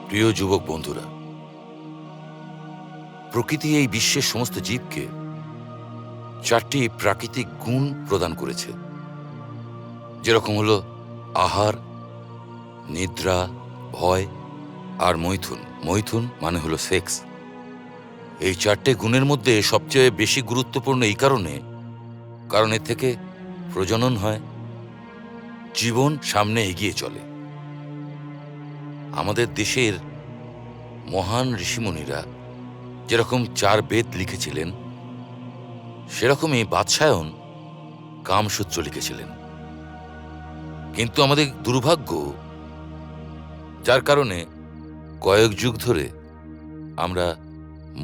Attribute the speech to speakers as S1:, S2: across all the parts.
S1: প্রিয় যুবক বন্ধুরা, প্রকৃতি এই বিশ্বের সমস্ত জীবকে 4টি প্রাকৃতিক গুণ প্রদান করেছে, যেরকম হলো আহার, নিদ্রা, ভয় আর মৈথুন। মৈথুন মানে হলো সেক্স। এই 4টে গুণের মধ্যে সবচেয়ে বেশি গুরুত্বপূর্ণ এই কারণ এর থেকে প্রজনন হয়, জীবন সামনে এগিয়ে চলে। আমাদের দেশের মহান ঋষিমুনিরা যেরকম 4 বেদ লিখেছিলেন, সেরকমই বাদশায়ন কামসূত্র লিখেছিলেন। কিন্তু আমাদের দুর্ভাগ্য, যার কারণে কয়েক যুগ ধরে আমরা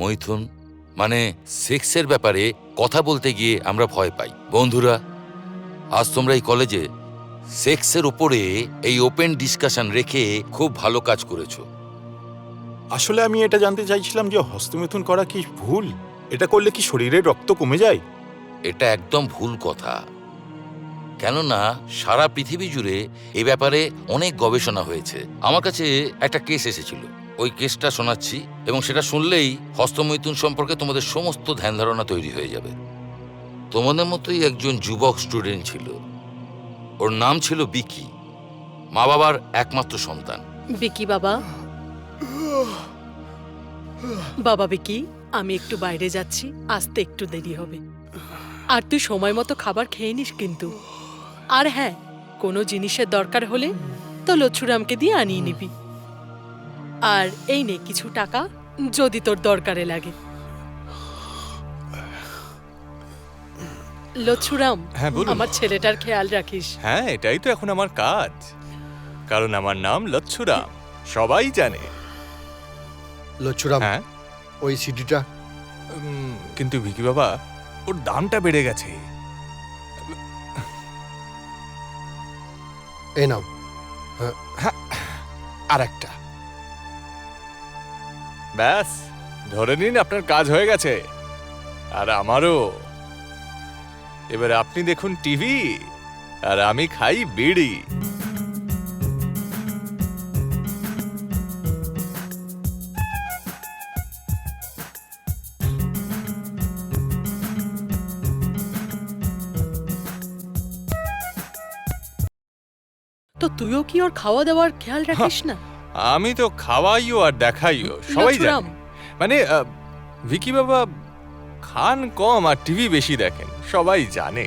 S1: মৈথুন মানে সেক্সের ব্যাপারে কথা বলতে গিয়ে আমরা ভয় পাই। বন্ধুরা, আজ তোমরা এই কলেজে সেক্সের উপরে এই ওপেন ডিসকাশন রেখে খুব ভালো কাজ করেছো।
S2: আসলে আমি এটা জানতে চাইছিলাম যে হস্তমৈথুন করা কি ভুল? এটা করলে কি শরীরের রক্ত কমে যায়?
S1: এটা একদম ভুল কথা, কেননা সারা পৃথিবী জুড়ে এ ব্যাপারে অনেক গবেষণা হয়েছে। আমার কাছে একটা কেস এসেছিল, ওই কেসটা শোনাচ্ছি, এবং সেটা শুনলেই হস্তমৈথুন সম্পর্কে তোমাদের সমস্ত ধ্যান ধারণা তৈরি হয়ে যাবে। তোমাদের মতোই একজন যুবক স্টুডেন্ট ছিল, ওর নাম ছিল বিকি, মা বাবার একমাত্র সন্তান।
S3: বিকি বাবা, বাবা বিকি, আমি একটু বাইরে যাচ্ছি, আসতে একটু দেরি হবে। আর তুই সময় মতো খাবার খেয়ে নিস কিন্তু। আর হ্যাঁ, কোনো জিনিসের দরকার হলে তো লচ্ছুরামকে দিয়ে আনিয়ে নিবি। আর এই নে কিছু টাকা, যদি তোর দরকারে লাগে। লচ্ছুরাম,
S4: হ্যাঁ, বলুন।
S3: আমার ছেলেটার খেয়াল রাখিস।
S4: হ্যাঁ, এটাই তো এখন আমার কাজ, কারণ আমার নাম লচ্ছুরাম, সবাই জানে।
S5: লচ্ছুরাম,
S4: হ্যাঁ,
S5: ওই সিডিটা।
S4: কিন্তু ভিকি বাবা, ওর দামটা বেড়ে গেছে।
S5: এই নাও।
S4: আর একটা। ব্যাস, ধরে নিন আপনার কাজ হয়ে গেছে, আর আমারও। এবারে আপনি দেখুন টিভি, আর আমি খাই বিড়ি।
S3: তো তুইও কি ওর খাওয়া দাওয়ার খেয়াল রাখিস না?
S4: আমি তো খাওয়াইও আর দেখাইও, সবাই
S3: লচ্ছুরাম,
S4: জানে। মানে ভিকি বাবা খান কম আর টিভি বেশি দেখেন, সবাই জানে।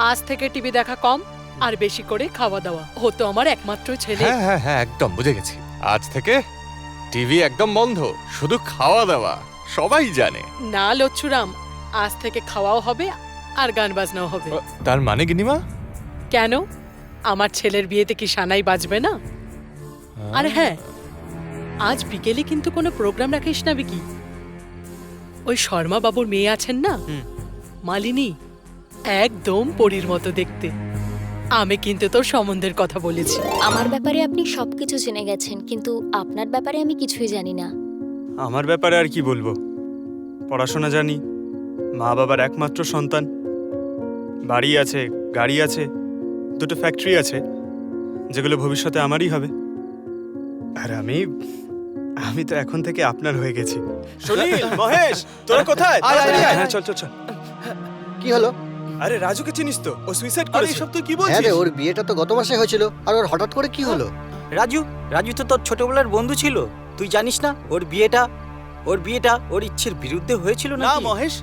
S3: আজ থেকে টিভি দেখা কম আর বেশি করে খাওয়া দাওয়া। ও তো আমার একমাত্র ছেলে।
S4: হ্যাঁ হ্যাঁ হ্যাঁ, একদম বুঝে গেছি। আজ থেকে টিভি একদম বন্ধ, শুধু খাওয়া দাওয়া, সবাই জানে।
S3: না লচ্ছুরাম, আজ থেকে খাওয়াও হবে আর গান বাজনাও হবে।
S4: তার মানে গিনিমা?
S3: কেন, আমার ছেলের বিয়েতে কি সানাই বাজবে না? আর হ্যাঁ, আজ বিকেলে কিন্তু কোনো প্রোগ্রাম রাখিস না বিকি। ওই শর্মা বাবুর মেয়ে আছেন না, মালিনী, একদম পরীর মতো দেখতে। আমি কিন্তু তোর সম্বন্ধের কথা বলেছি।
S6: আমার ব্যাপারে আপনি সবকিছু জেনে গেছেন, কিন্তু আপনার ব্যাপারে আমি কিছুই জানি না।
S7: আমার ব্যাপারে আর কি বলবো? পড়াশোনা জানি, মা বাবার একমাত্র সন্তান, বাড়ি আছে, গাড়ি আছে, 2টো ফ্যাক্টরি আছে, যেগুলো ভবিষ্যতে আমারই হবে। আর আমি তো এখন থেকে আপনার হয়ে গেছি। সুনীল, মহেশ, তোরা কোথায়? হ্যাঁ, চল চল চল।
S5: কি হলো?
S7: আরে রাজুকে চিনিস তো? ও সুইসাইড করেছে।
S2: সব তুই কি
S5: হ্যাঁ
S2: বলছিস?
S5: রে, ওর বিয়েটা তো গত মাসে হয়েছিল, আর ওর হঠাৎ করে কি হলো?
S8: রাজু তো তোর ছোটবেলার বন্ধু ছিল, তুই জানিস না? ওর বিয়েটা ওর ইচ্ছের বিরুদ্ধে হয়েছিল
S2: না
S8: নাকি?
S2: মহেশ,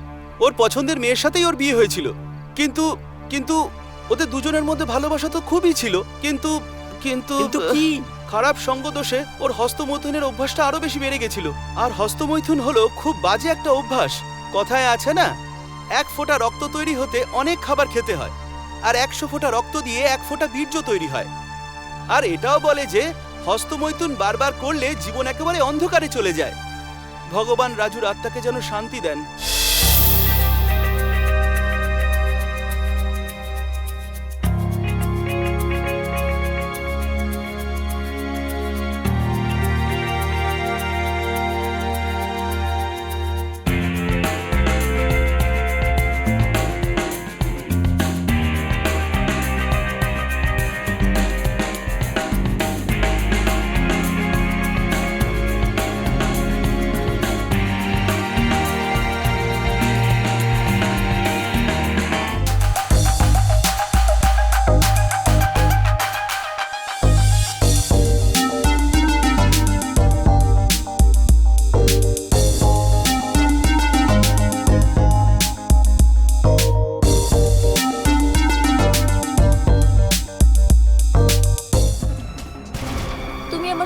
S2: ওর পছন্দের মেয়ের সাথেই ওর বিয়ে হয়েছিল। কিন্তু ওদের দুজনের মধ্যে ভালোবাসা তো খুবই ছিল। কিন্তু
S8: কিন্তু কি?
S2: খারাপ সঙ্গ দোষে ওর হস্তমৈথুনের অভ্যাসটা আরো বেশি বেড়ে গেছিল। আর হস্তমৈথুন হলো খুব বাজে একটা অভ্যাস। কথায় আছে না, 1 ফোঁটা রক্ত তৈরি হতে অনেক খাবার খেতে হয়, আর 100 ফোঁটা রক্ত দিয়ে 1 ফোঁটা বীর্য তৈরি হয়। আর এটাও বলে যে হস্তমৈথুন বারবার করলে জীবন একেবারে অন্ধকারে চলে যায়। ভগবান রাজুর আত্মাকে যেন শান্তি দেন।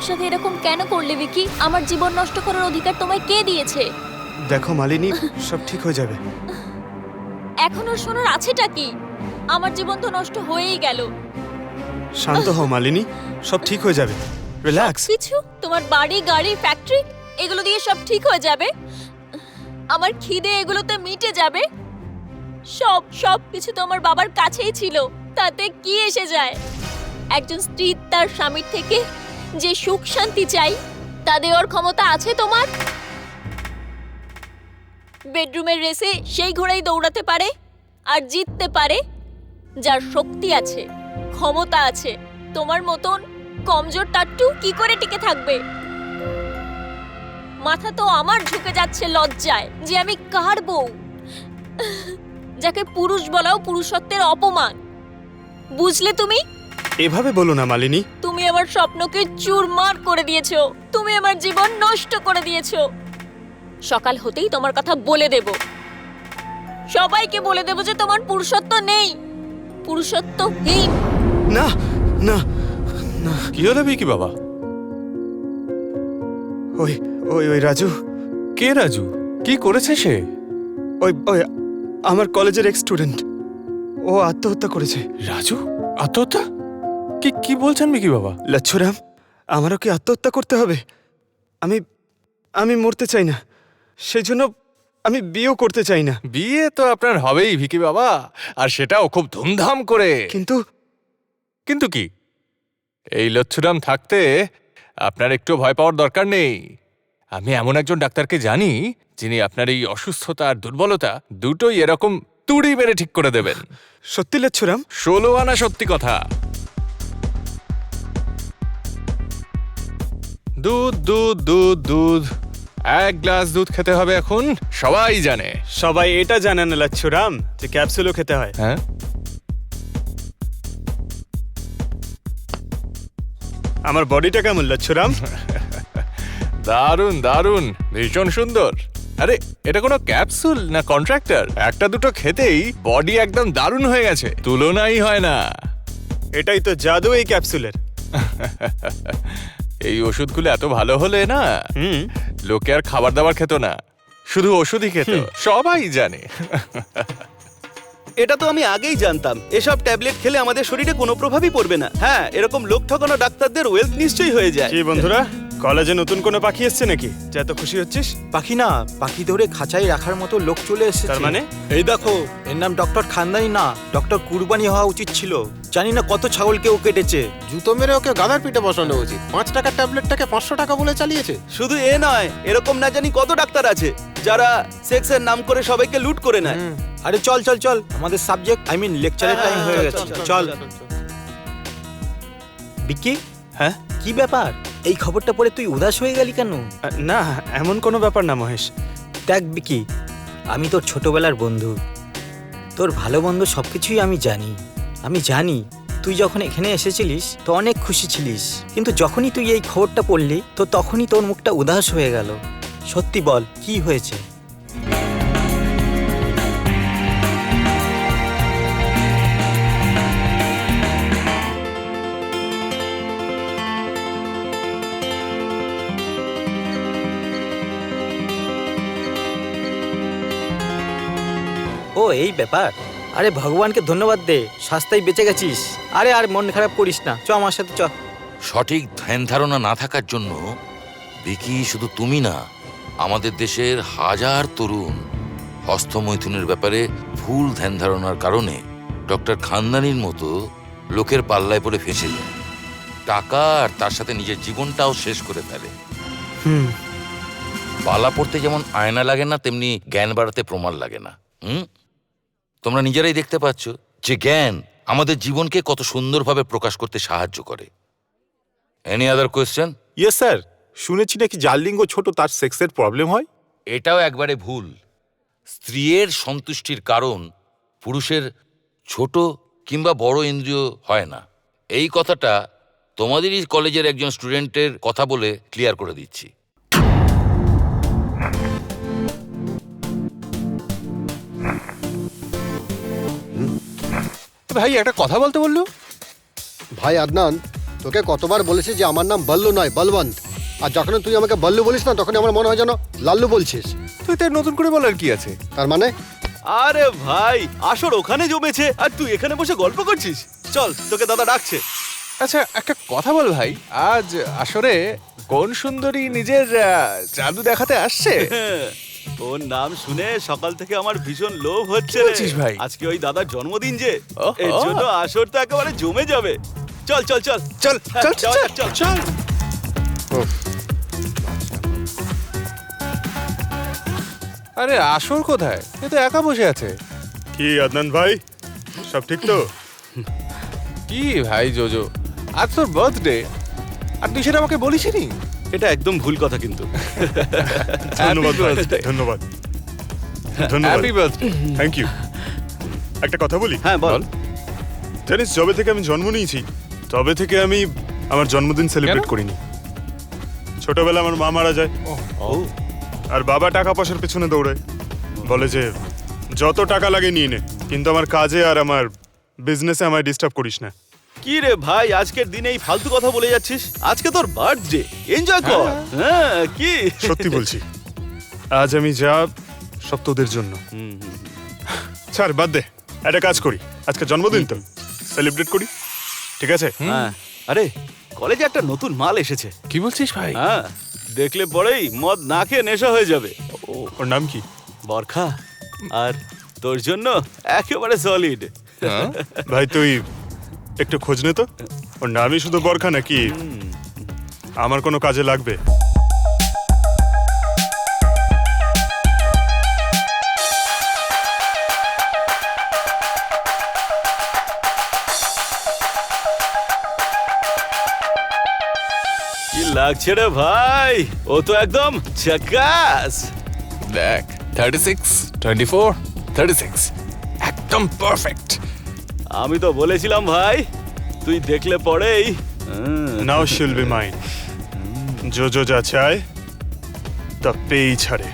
S6: আমার সাথে এরকম কেন করলে ভিকি? আমার জীবন নষ্ট করার অধিকার তোমায় কে দিয়েছে?
S7: দেখো মালিনী, সব ঠিক হয়ে যাবে।
S6: এখন ওর শোনার আছেটা কি? আমার জীবন তো নষ্ট হয়েই গেল।
S7: শান্ত হও মালিনী, সব ঠিক হয়ে যাবে। রিল্যাক্স।
S6: কিছু তোমার বাড়ি, গাড়ি, ফ্যাক্টরি এগুলো দিয়ে সব ঠিক হয়ে যাবে? আমার খিদে এগুলোতে মিটে যাবে? সব কিছু তো আমার বাবার কাছেই ছিল, তাতে কি এসে যায়? একজন স্ত্রী তার স্বামীর থেকে যে সুখ শান্তি চাই তা দেওয়ার ক্ষমতা আছে তোমার? বেডরুমের রেসে সেই ঘোড়াই দৌড়াতে পারে আর জিততে পারে যার শক্তি আছে, ক্ষমতা আছে। তোমার মতন কমজোর টাট্টু কি করে টিকে থাকবে? মাথা তো আমার ঝুঁকে যাচ্ছে লজ্জায় যে আমি কার বউ, যাকে পুরুষ বলাও পুরুষত্বের অপমান। বুঝলে তুমি?
S7: এভাবে বলো না মালিনী।
S6: তুমি আমার স্বপ্নকে চুরমার করে দিয়েছো, তুমি আমার জীবন নষ্ট করে দিয়েছো। সকাল হতেই তোমার কথা বলে দেব, সবাইকে বলে দেব যে তোমার পুরুষত্ব নেই, পুরুষত্বহীন।
S7: না না না।
S4: কি হলো ভিকি বাবা?
S7: ওই ওই ওই রাজু,
S4: কে রাজু? কি করেছে সে?
S7: ওই ওই আমার কলেজের এক্স স্টুডেন্ট, ও আত্মহত্যা করেছে।
S4: রাজু আত্মহত্যা? কি কি বলছেন ভিকি বাবা?
S7: লচ্ছুরাম, আমারও কি আত্মহত্যা করতে হবে? আমি আমি মরতে চাই না, সেই জন্য আমি বিয়েও করতে চাই না।
S4: বিয়ে তো আপনার হবেই ভিকি বাবা, আর সেটাও খুব ধুমধাম করে।
S7: কিন্তু
S4: কিন্তু কি? এই লচ্ছুরাম থাকতে আপনার একটু ভয় পাওয়ার দরকার নেই। আমি এমন একজন ডাক্তারকে জানি যিনি আপনার এই অসুস্থতা আর দুর্বলতা দুটোই এরকম তুড়ি মেরে ঠিক করে দেবেন।
S7: সত্যি লচ্ছুরাম?
S4: 16 আনা সত্যি কথা। দুধ দুধ দুধ দুধ, 1 গ্লাস দুধ খেতে হবে এখন, সবাই জানে।
S7: সবাই এটা জানে না লচ্ছুরাম যে ক্যাপসুলও খেতে হয়।
S4: হ্যাঁ,
S7: আমার বডিটা কেমন লচ্ছুরাম?
S4: দারুণ দারুণ, ভীষণ সুন্দর। আরে এটা কোনো ক্যাপসুল না কন্ট্রাক্টর, একটা দুটো খেতেই বডি একদম দারুণ হয়ে গেছে, তুলনাই হয় না।
S7: এটাই তো জাদু এই ক্যাপসুলের।
S4: এই ওষুধগুলো এত ভালো হলে না,
S7: হুম।
S4: লোকে আর খাবার দাবার খেত না, শুধু ওষুধই খেত, সবাই জানে।
S2: এটা তো আমি আগেই জানতাম, এসব ট্যাবলেট খেলে আমাদের শরীরে কোনো প্রভাবই পড়বে না। হ্যাঁ, এরকম লোক ঠকানো ডাক্তারদের ওয়েলথ নিশ্চয়ই হয়ে যায়।
S7: কি বন্ধুরা, কলেজে নতুন কোনো পাখি এসছে নাকি যে এত খুশি হচ্ছিস?
S8: পাখি না, পাখি ধরে খাঁচায় রাখার মতো লোক চলে এসেছে।
S7: তার মানে?
S8: এই দেখো, এর নাম ডক্টর খানদানি না, ডক্টর কুরবানি হওয়া উচিত ছিল। জানি না কত ছাগলকে ও কেটেছে।
S9: জুতো মেরে ওকে গাধার পিঠে বসানো উচিত। 5 টাকার ট্যাবলেটটাকে 500 টাকা বলে চালিয়েছে।
S2: শুধু এ নয়, এরকম না জানি কত ডাক্তার আছে যারা সেক্সের নাম করে সবাইকে লুট করে নেয়।
S8: আরে চল চল চল, আমাদের সাবজেক্ট লেকচারের টাইম হয়ে গেছে। চল বিকি।
S7: হ্যাঁ?
S8: কি ব্যাপার? এই খবরটা পড়ে তুই উদাস হয়ে গেলি কেন?
S7: না, এমন কোনো ব্যাপার না মহেশ।
S8: দেখ বিকি, আমি তোর ছোটবেলার বন্ধু, তোর ভালো মন্দ সবকিছুই আমি জানি। তুই যখন এখানে এসেছিলিস তো অনেক খুশি ছিলিস, কিন্তু যখনই তুই এই খবরটা পড়লি তো তখনই তোর মুখটা উদাস হয়ে গেল। সত্যি বল, কি হয়েছে? ও এই ব্যাপার। আরে ভগবানকে ধন্যবাদ দে, শাস্তায় বেঁচে গেছিস। আরে আর মন খারাপ করিস না, চ আমার সাথে চ।
S1: সঠিক ধ্যান ধারণা না থাকার জন্য বিকি, শুধু তুমি না, আমাদের দেশের হাজার তরুণ হস্তমৈথুনের ব্যাপারে ভুল ধ্যান ধারণার কারণে ডক্টর খানদানির মতো লোকের পাল্লায় পড়ে ফেঁসে যায়, টাকা আর তার সাথে নিজের জীবনটাও শেষ করে ফেলে। পালা পড়তে যেমন আয়না লাগে না, তেমনি জ্ঞান বাড়াতে প্রমাণ লাগে না। তোমরা নিজেরাই দেখতে পাচ্ছ যে জ্ঞান আমাদের জীবনকে কত সুন্দরভাবে প্রকাশ করতে সাহায্য করে। Any other question?
S9: Yes sir, শুনেছি নাকি যার লিঙ্গ ছোট তার সেক্সের প্রবলেম হয়।
S1: এটাও একবারে ভুল। স্ত্রীর সন্তুষ্টির কারণ পুরুষের ছোট কিংবা বড় ইন্দ্রিয় হয় না। এই কথাটা তোমাদেরই কলেজের একজন স্টুডেন্টের কথা বলে ক্লিয়ার করে দিচ্ছি।
S4: ভাই একটা কথা বলতে বললো।
S5: ভাই আদনান, তোকে কতবার বলেছি যে আমার নাম বল্লু নয় বলবন্ত। আর যখন তুই আমাকে বল্লু বলিস না তখন আমার মনে হয় যেন লাল্লু বলছিস।
S4: তুই তো নতুন করে বলার কি আছে?
S5: তার মানে
S2: আরে ভাই, আসর ওখানে জমেছে আর তুই এখানে বসে গল্প করছিস। চল, তোকে দাদা ডাকছে।
S4: আচ্ছা একটা কথা বল ভাই, আজ আসরে কোন সুন্দরী নিজের জাদু দেখাতে আসছে?
S2: ওর নাম শুনে সকাল থেকে আমার ভীষণ লোভ হচ্ছে
S4: কি
S2: রে।
S4: বলছিস ভাই?
S2: আজকে ওই দাদার জন্মদিন যে,
S4: ওহো।
S2: এর জন্য আসর তো একেবারে জমে যাবে। চল চল চল
S4: চল
S2: হ্যাঁ,
S4: চল
S2: যাওয়া
S4: চল
S2: যাক, চল।
S4: চল।
S5: উফ,
S4: আরে আসর কোথায়? এ তো একা বসে আছে।
S7: কি আদনান ভাই, সব ঠিক তো?
S4: কি ভাই জোজো, আজ তোর বার্থডে আর তুই সেটা আমাকে বলিসনি?
S2: এটা একদম ভুল কথা কিন্তু।
S7: ধন্যবাদ ভাই,
S4: birthday.
S7: ধন্যবাদ ধন্যবাদ,
S4: হ্যাপি বার্থডে।
S7: Thank you. একটা কথা বলি,
S2: হ্যাঁ বল।
S7: জানিস যবে থেকে আমি জন্ম নিয়েছি তবে থেকে আমি আমার জন্মদিন সেলিব্রেট
S4: কেন?
S7: করিনি। ছোটবেলা আমার মা মারা যায়
S2: ও
S7: আর বাবা টাকা পয়সার পেছনে দৌড়ায়, বলে যে যত টাকা লাগে নিয়ে নে, কিন্তু আমার কাজে আর আমার বিজনেসে আমায় ডিস্টার্ব করিস না।
S2: কি রে ভাই, আজকের দিনে এই ফালতু কথা বলে যাচ্ছিস? আজকে তোর বার্থডে, এনজয় কর। হ্যাঁ কি
S7: সত্যি বলছি, আজ আমি যা সব তোদের জন্য। ছাড়, বাদ দে, একটা কাজ করি, আজকে জন্মদিন তো সেলিব্রেট করি, ঠিক আছে?
S2: হ্যাঁ, আরে কলেজে একটা নতুন মাল এসেছে।
S4: কি বলছিস ভাই?
S2: হ্যাঁ, দেখলে পরেই মদ না খেয়ে নেশা হয়ে যাবে।
S7: ওর নাম কি?
S2: বরখা, আর তোর জন্য একেবারে সলিড।
S4: হ্যাঁ?
S7: ভাই তুই একটু খোঁজ নে তো, ওর নামই শুধু বরখা নাকি আমার কোনো কাজে লাগবে?
S2: কি লাগছে রে ভাই, ও তো একদম ঝাকাস।
S4: দেখ 36, 24, 36 একদম পারফেক্ট।
S2: আমি তো বলেছিলাম ভাই, তুই দেখলে পরেই
S7: নাও শিল বি মাইন, জো যা চায় তা পেয়েই ছাড়ে।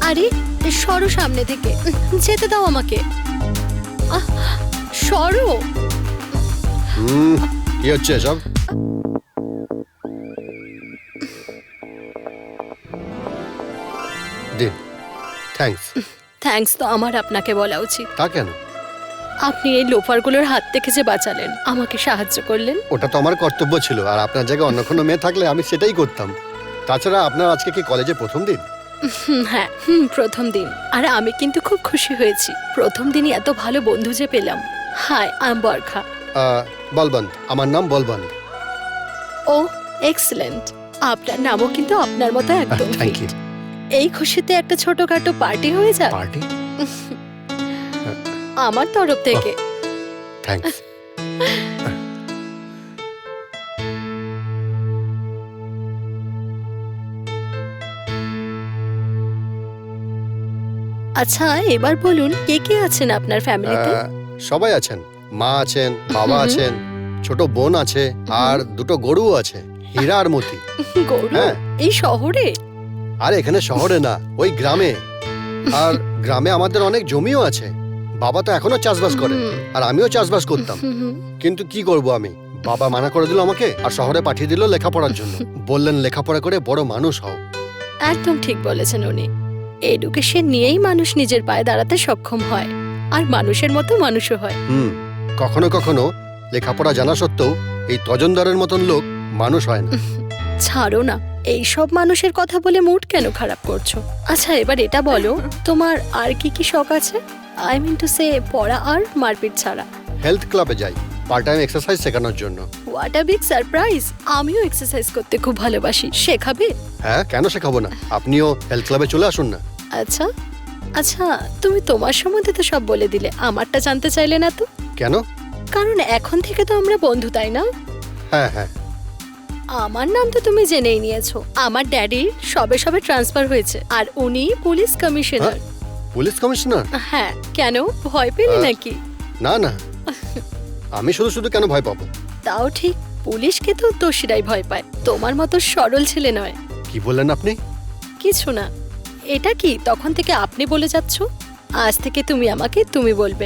S10: আরে সরো সামনে থেকে, যেতে দাও আমাকে। সরো।
S5: কি হচ্ছে এসব? দিন, থ্যাঙ্কস।
S10: থ্যাঙ্কস তো আমার আপনাকে বলা উচিত।
S5: তা কেন?
S10: আপনি এই লোফারগুলোর হাত থেকে যে বাঁচালেন, আমাকে সাহায্য করলেন।
S5: ওটা তো আমার কর্তব্য ছিল, আর আপনার জায়গায় অন্য কোনো মেয়ে থাকলে আমি সেটাই করতাম। তাছাড়া আপনার আজকে কি কলেজে প্রথম দিন?
S10: হ্যাঁ, প্রথম দিন। আর আমি কিন্তু খুব খুশি হয়েছি, প্রথম দিনই এত ভালো বন্ধু যে পেলাম। Hi, I am Barkha.
S5: Balwant, আমার নাম বলবন্ত।
S10: ও এক্সেলেন্ট, আপনার নামও কিন্তু আপনার মতো একদম
S5: থ্যাংক
S10: fit।
S5: ইউ।
S10: এই খুশিতে একটা ছোটখাটো পার্টি হয়ে যাক
S5: পার্টি?
S10: আমার তরফ থেকে।
S5: থ্যাঙ্কস।
S10: আচ্ছা এবার বলুন, কে কে আছেন আপনার ফ্যামিলিতে?
S5: সবাই আছেন, মা আছেন, বাবা আছেন, ছোট বোন আছে, আর দুটো গরু আছে, হীরা আর মতি।
S10: গৌরব,
S5: হ্যাঁ।
S10: এই শহরে?
S5: আর এখানে শহরে না, ওই গ্রামে। আর গ্রামে আমাদের অনেক জমিও আছে। বাবা তো এখনো চাষবাস করে, আর আমিও চাষবাস করতাম। কিন্তু কি করব আমি, বাবা মানা করে দিল আমাকে, আর শহরে পাঠিয়ে দিল লেখাপড়ার জন্য। বললেন লেখাপড়া করে বড় মানুষ হও।
S10: একদম ঠিক বলেছেন উনি। এডুকেশন নিয়েই মানুষ নিজের পায়ে দাঁড়াতে সক্ষম হয়, আর মানুষের মতো মানুষও হয়।
S5: কখনো কখনো লেখাপড়া জানা সত্ত্বেও এই তজনদারের মতন লোক মানুষ হয় না।
S10: ছাড়ো না, এই সব মানুষের কথা বলে মুড কেন খারাপ করছো? আচ্ছা এবার এটা বলো, তোমার আর কি কি শখ আছে? আই মিন টু সে, পড়া আর মারপিট ছাড়া।
S5: হেলথ ক্লাবে যাই পার্ট টাইম এক্সারসাইজ শেখানোর জন্য।
S10: What a big surprise! আমিও এক্সারসাইজ করতে খুব ভালোবাসি, শেখাবে?
S5: হ্যাঁ, কেন শেখাবো না? আপনিও হেলথ ক্লাবে চলে আসুন না।
S10: আচ্ছা আচ্ছা, তুমি তোমার সম্বন্ধে তো সব বলে দিলে, আমারটা জানতে চাইলে না তো?
S5: কেন?
S10: কারণ এখন থেকে তো আমরা বন্ধু, তাই না?
S5: হ্যাঁ হ্যাঁ।
S10: আমার নাম তো তুমি জেনেই নিয়েছো। আমার ড্যাডির সবে সবে ট্রান্সফার হয়েছে, আর উনি পুলিশ কমিশনার।
S5: Police commissioner?
S10: হ্যাঁ, কেন ভয় পেলে নাকি?
S5: না না, আমি শুধু শুধু কেন ভয় পাবো?
S10: তাও ঠিক, পুলিশকে তো দোষীরাই ভয় পায়, তোমার মতো সরল ছেলে নয়।
S5: কি বললেন আপনি?
S10: কিছু না। এটা কি তখন থেকে আপনি বলে যাচ্ছ? আজ থেকে তুমি আমাকে তুমি বলবে।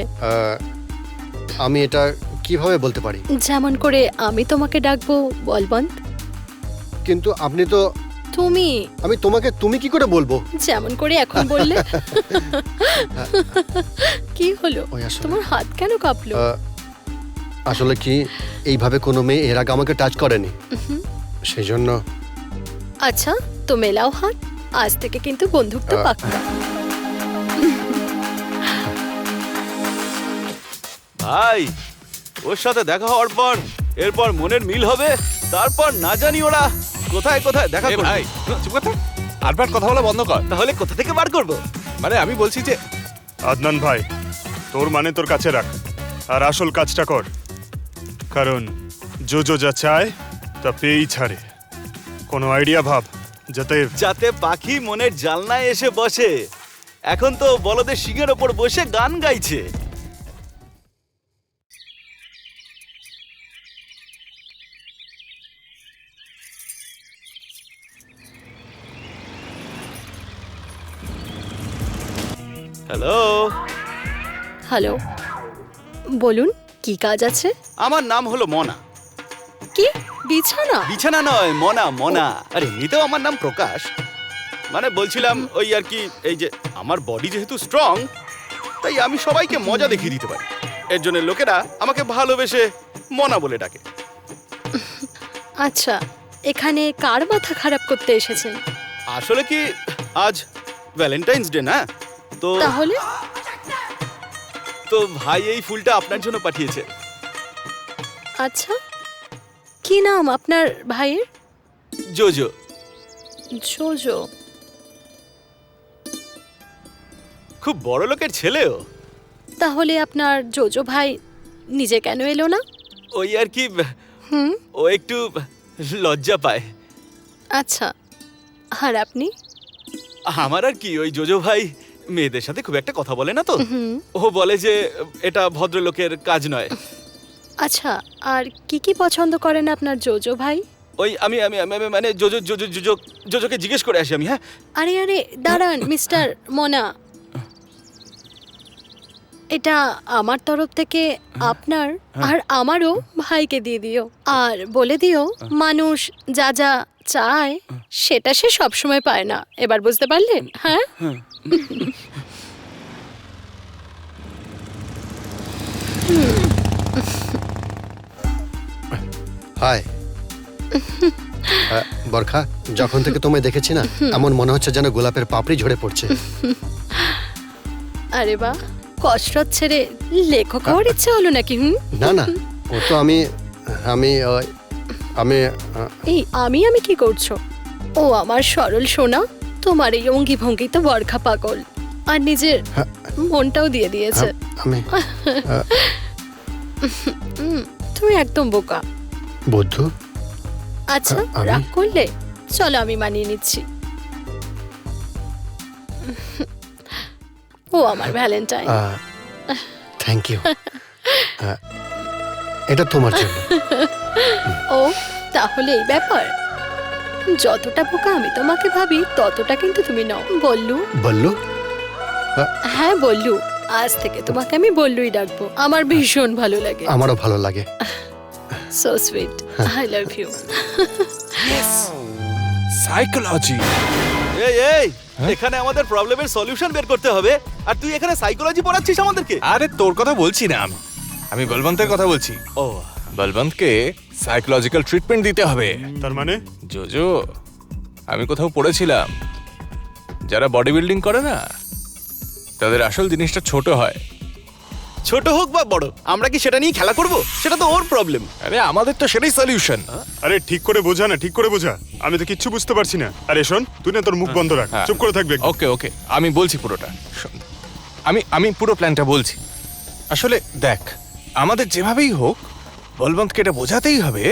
S5: আমি এটা কিভাবে বলতে পারি?
S10: যেমন করে আমি তোমাকে ডাকবো বলবন্ত।
S5: কিন্তু আপনি তো
S10: তুমি
S5: আমি তোমাকে তুমি কি করে বলবো?
S10: যেমন করে এখন বললে। কি হলো,
S5: ওই আসলে-
S10: তোমার হাত কেন কাঁপলো?
S5: আসলে কি, এইভাবে কোনো মেয়ে এর আগে আমাকে টাচ করেনি, সেই জন্য।
S10: আচ্ছা তো মেলাও হাত, আজ থেকে কিন্তু বন্ধুত্ব পাক্কা।
S2: ভাই, ওর সাথে দেখা হওয়ার পর এরপর মনের মিল হবে, তারপর না জানি ওরা কোথায় কোথায় দেখা
S4: এ
S2: করবে।
S4: ভাই চুপ কথা, আরবার কথা বলা বন্ধ কর।
S2: তাহলে কোথা থেকে বার করব?
S4: মানে আমি বলছি যে
S7: আদনান ভাই, তোর মানে তোর কাছে রাখ আর আসল কাজটা কর, কারণ জোজো যা চায় তা পেয়েই ছাড়ে। কোনো আইডিয়া ভাব যাতে
S2: যাতে পাখি মনের জানলায় এসে বসে। এখন তো বলদের শিঙের ওপর বসে গান গাইছে। হ্যালো,
S10: হ্যালো, বলুন কি কাজ আছে?
S2: আমার নাম হলো মনা।
S10: কি বিছানা?
S2: বিছানা নয়, মনা মনা। আরে এমনিতেও আমার নাম প্রকাশ। মানে বলছিলাম ওই আর কি, এই যে আমার বডি যেহেতু স্ট্রং, তাই আমি সবাইকে মজা দেখিয়ে দিতে পারি। এর জন্য লোকেরা আমাকে ভালোবেসে মনা বলে ডাকে।
S10: আচ্ছা, এখানে কার মাথা খারাপ করতে এসেছেন?
S2: আসলে কি, আজ ভ্যালেন্টাইন্স ডে না, তো
S10: তাহলে
S2: তো ভাই এই ফুলটা আপনার জন্য পাঠিয়েছে।
S10: আচ্ছা, কি নাম আপনার ভাইয়ের?
S2: জোজো।
S10: জোজো।
S2: খুব বড় লোকের ছেলেও।
S10: তাহলে আপনার জোজো ভাই নিজে কেন এলো না?
S2: ওই আর কি,
S10: হুম,
S2: ও একটু লজ্জা পায়।
S10: আচ্ছা। আর আপনি?
S2: আমার আর কি, ওই জোজো ভাই মেয়েদের সাথে খুব একটা কথা বলে না তো।
S10: হুম,
S2: ও বলে যে এটা ভদ্রলোকের কাজ নয়।
S10: আচ্ছা, আর কি কি পছন্দ করেন আপনার জোজো ভাই?
S2: ওই আমি আমি আমি মানে জোজো জোজো জোজো জোজোকে জিজ্ঞেস করে আসি আমি। হ্যাঁ,
S10: আরে আরে দাঁড়ান মিস্টার মনা, এটা আমার তরফ থেকে আপনার আর আমারও ভাইকে দিয়ে দিও, আর বলে দিও মানুষ যা যা চায় সেটা সে সবসময় পায় না। এবার বুঝতে পারলেন? হ্যাঁ।
S5: হাই বরখা, যখন থেকে তোমায় দেখেছি না, এমন মনে হচ্ছে যেন গোলাপের পাপড়ি ঝরে পড়ছে।
S10: আরে বাহ, কসরত ছেড়ে লেখক হওয়ার ইচ্ছে হলো নাকি? হুম,
S5: না না, ও তো আমি আমি আমি
S10: এই আমি কি করছো? ও আমার সরল সোনা, তোমার এই অঙ্গি ভঙ্গি তো বরখা পাগল, আর নিজের মনটাও দিয়ে দিয়েছে।
S5: আমি
S10: তুমি একদম বোকা।
S5: বুদ্ধু।
S10: আচ্ছা,
S5: আমি?
S10: রাগ করলে চলো আমি মানিয়ে নিচ্ছি। ও আমার ভ্যালেন্টাইন।
S5: Thank you. এটা তোমার জন্য।
S10: ও তাহলে এই ব্যাপার, যতটা বোকা আমি তোমাকে ভাবি ততটা কিন্তু তুমি নও। বল্লু।
S5: বললু?
S10: হ্যাঁ বল্লু, আজ থেকে তোমাকে আমি বল্লুই ডাকবো, আমার ভীষণ ভালো লাগে।
S5: আমারও ভালো লাগে।
S10: So sweet, I love you.
S4: Psychology.
S2: এই এই, এখানে আমাদের প্রবলেমের সলিউশন বের করতে হবে, আর তুই এখানে সাইকোলজি পড়াচ্ছিস আমাদেরকে?
S4: আরে তোর কথা বলছি না, আমি বলবন্তের কথা বলছি।
S2: ও,
S4: বলবন্তকে সাইকোলজিক্যাল ট্রিটমেন্ট দিতে হবে।
S7: তার মানে
S4: জোজো, আমি কোথাও পড়েছিলাম যারা বডি বিল্ডিং করে না, তাদের আসল জিনিসটা ছোট হয়।
S2: ছোট হোক বা বড়, আমরা কি সেটা নিয়ে খেলা করব? সেটা তো ওর প্রবলেম।
S4: আরে আমাদের তো সেটাই সলিউশন।
S7: আরে ঠিক করে বোঝা না, ঠিক করে বোঝা। আমি তো কিচ্ছু বুঝতে পারছি না। আরে শোন, তুই না তোর মুখ বন্ধ রাখ,
S4: হ্যাঁ।
S7: চুপ করে থাকবে।
S4: ওকে ওকে, আমি বলছি পুরোটা। শোন, আমি পুরো প্ল্যানটা বলছি। আসলে দেখ, আমাদের যেভাবেই হোক বলবন্তকে এটা বোঝাতেই হবে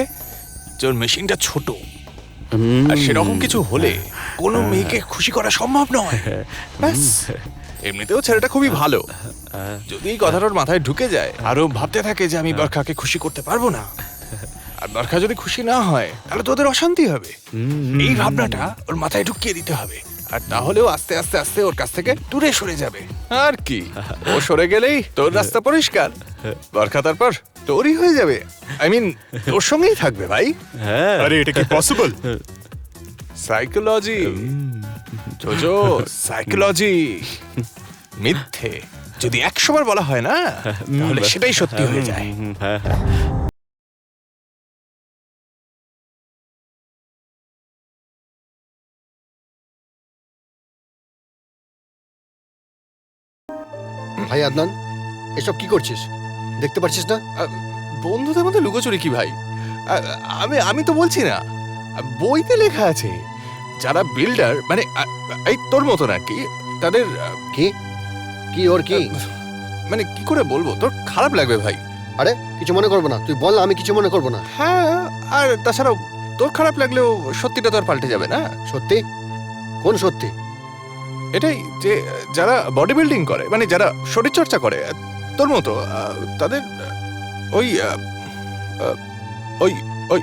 S4: যে ওর মেশিনটা ছোট, আর সেরকম কিছু হলে কোনো মেয়েকে খুশি করা সম্ভব নয়। ব্যাস, এমনিতেও ছেলেটা খুবই ভালো। যদি এই কথাটা ওর মাথায় ঢুকে যায়, আরো ভাবতে থাকে যে আমি বরখাকে খুশি করতে পারবো না, আর বরখা যদি খুশি না হয় তাহলে তো ওদের অশান্তি হবে। এই ভাবনাটা ওর মাথায় ঢুকিয়ে দিতে হবে, আর তাহলেও আস্তে আস্তে আস্তে ওর কাছ থেকে দূরে সরে যাবে। আর কি, ও সরে গেলেই তোর রাস্তা পরিষ্কার, বরখা তারপর তোরই হয়ে যাবে। আই মিন তোর সঙ্গেই থাকবে ভাই।
S7: আরে এটা কি পসিবল?
S4: সাইকোলজি জোজো, সাইকোলজি মিথ্যে যদি 100 বার বলা হয় না তাহলে সেটাই সত্যি হয়ে যায়।
S5: ভাই আদনান, এসব কি করছিস? দেখতে পাচ্ছিস না?
S4: বন্ধুদের মধ্যে লুকোচুরি কি ভাই? আমি তো বলছি না, বইতে লেখা আছে যারা বিল্ডার মানে এই তোর মতো নাকি তাদের
S5: কি কি ওর কি?
S4: মানে কি করে বলবো, তোর খারাপ লাগবে ভাই।
S5: আরে কিছু মনে করবো না, তুই বল, আমি কিছু মনে করবো না।
S4: হ্যাঁ, আর তাছাড়াও তোর খারাপ লাগলেও সত্যিটা তো আর পাল্টে যাবে না।
S5: সত্যি? কোন সত্যি?
S4: এটাই যে যারা বডি বিল্ডিং করে মানে যারা শরীর চর্চা করে তোর মতো তাদের ওই ওই ওই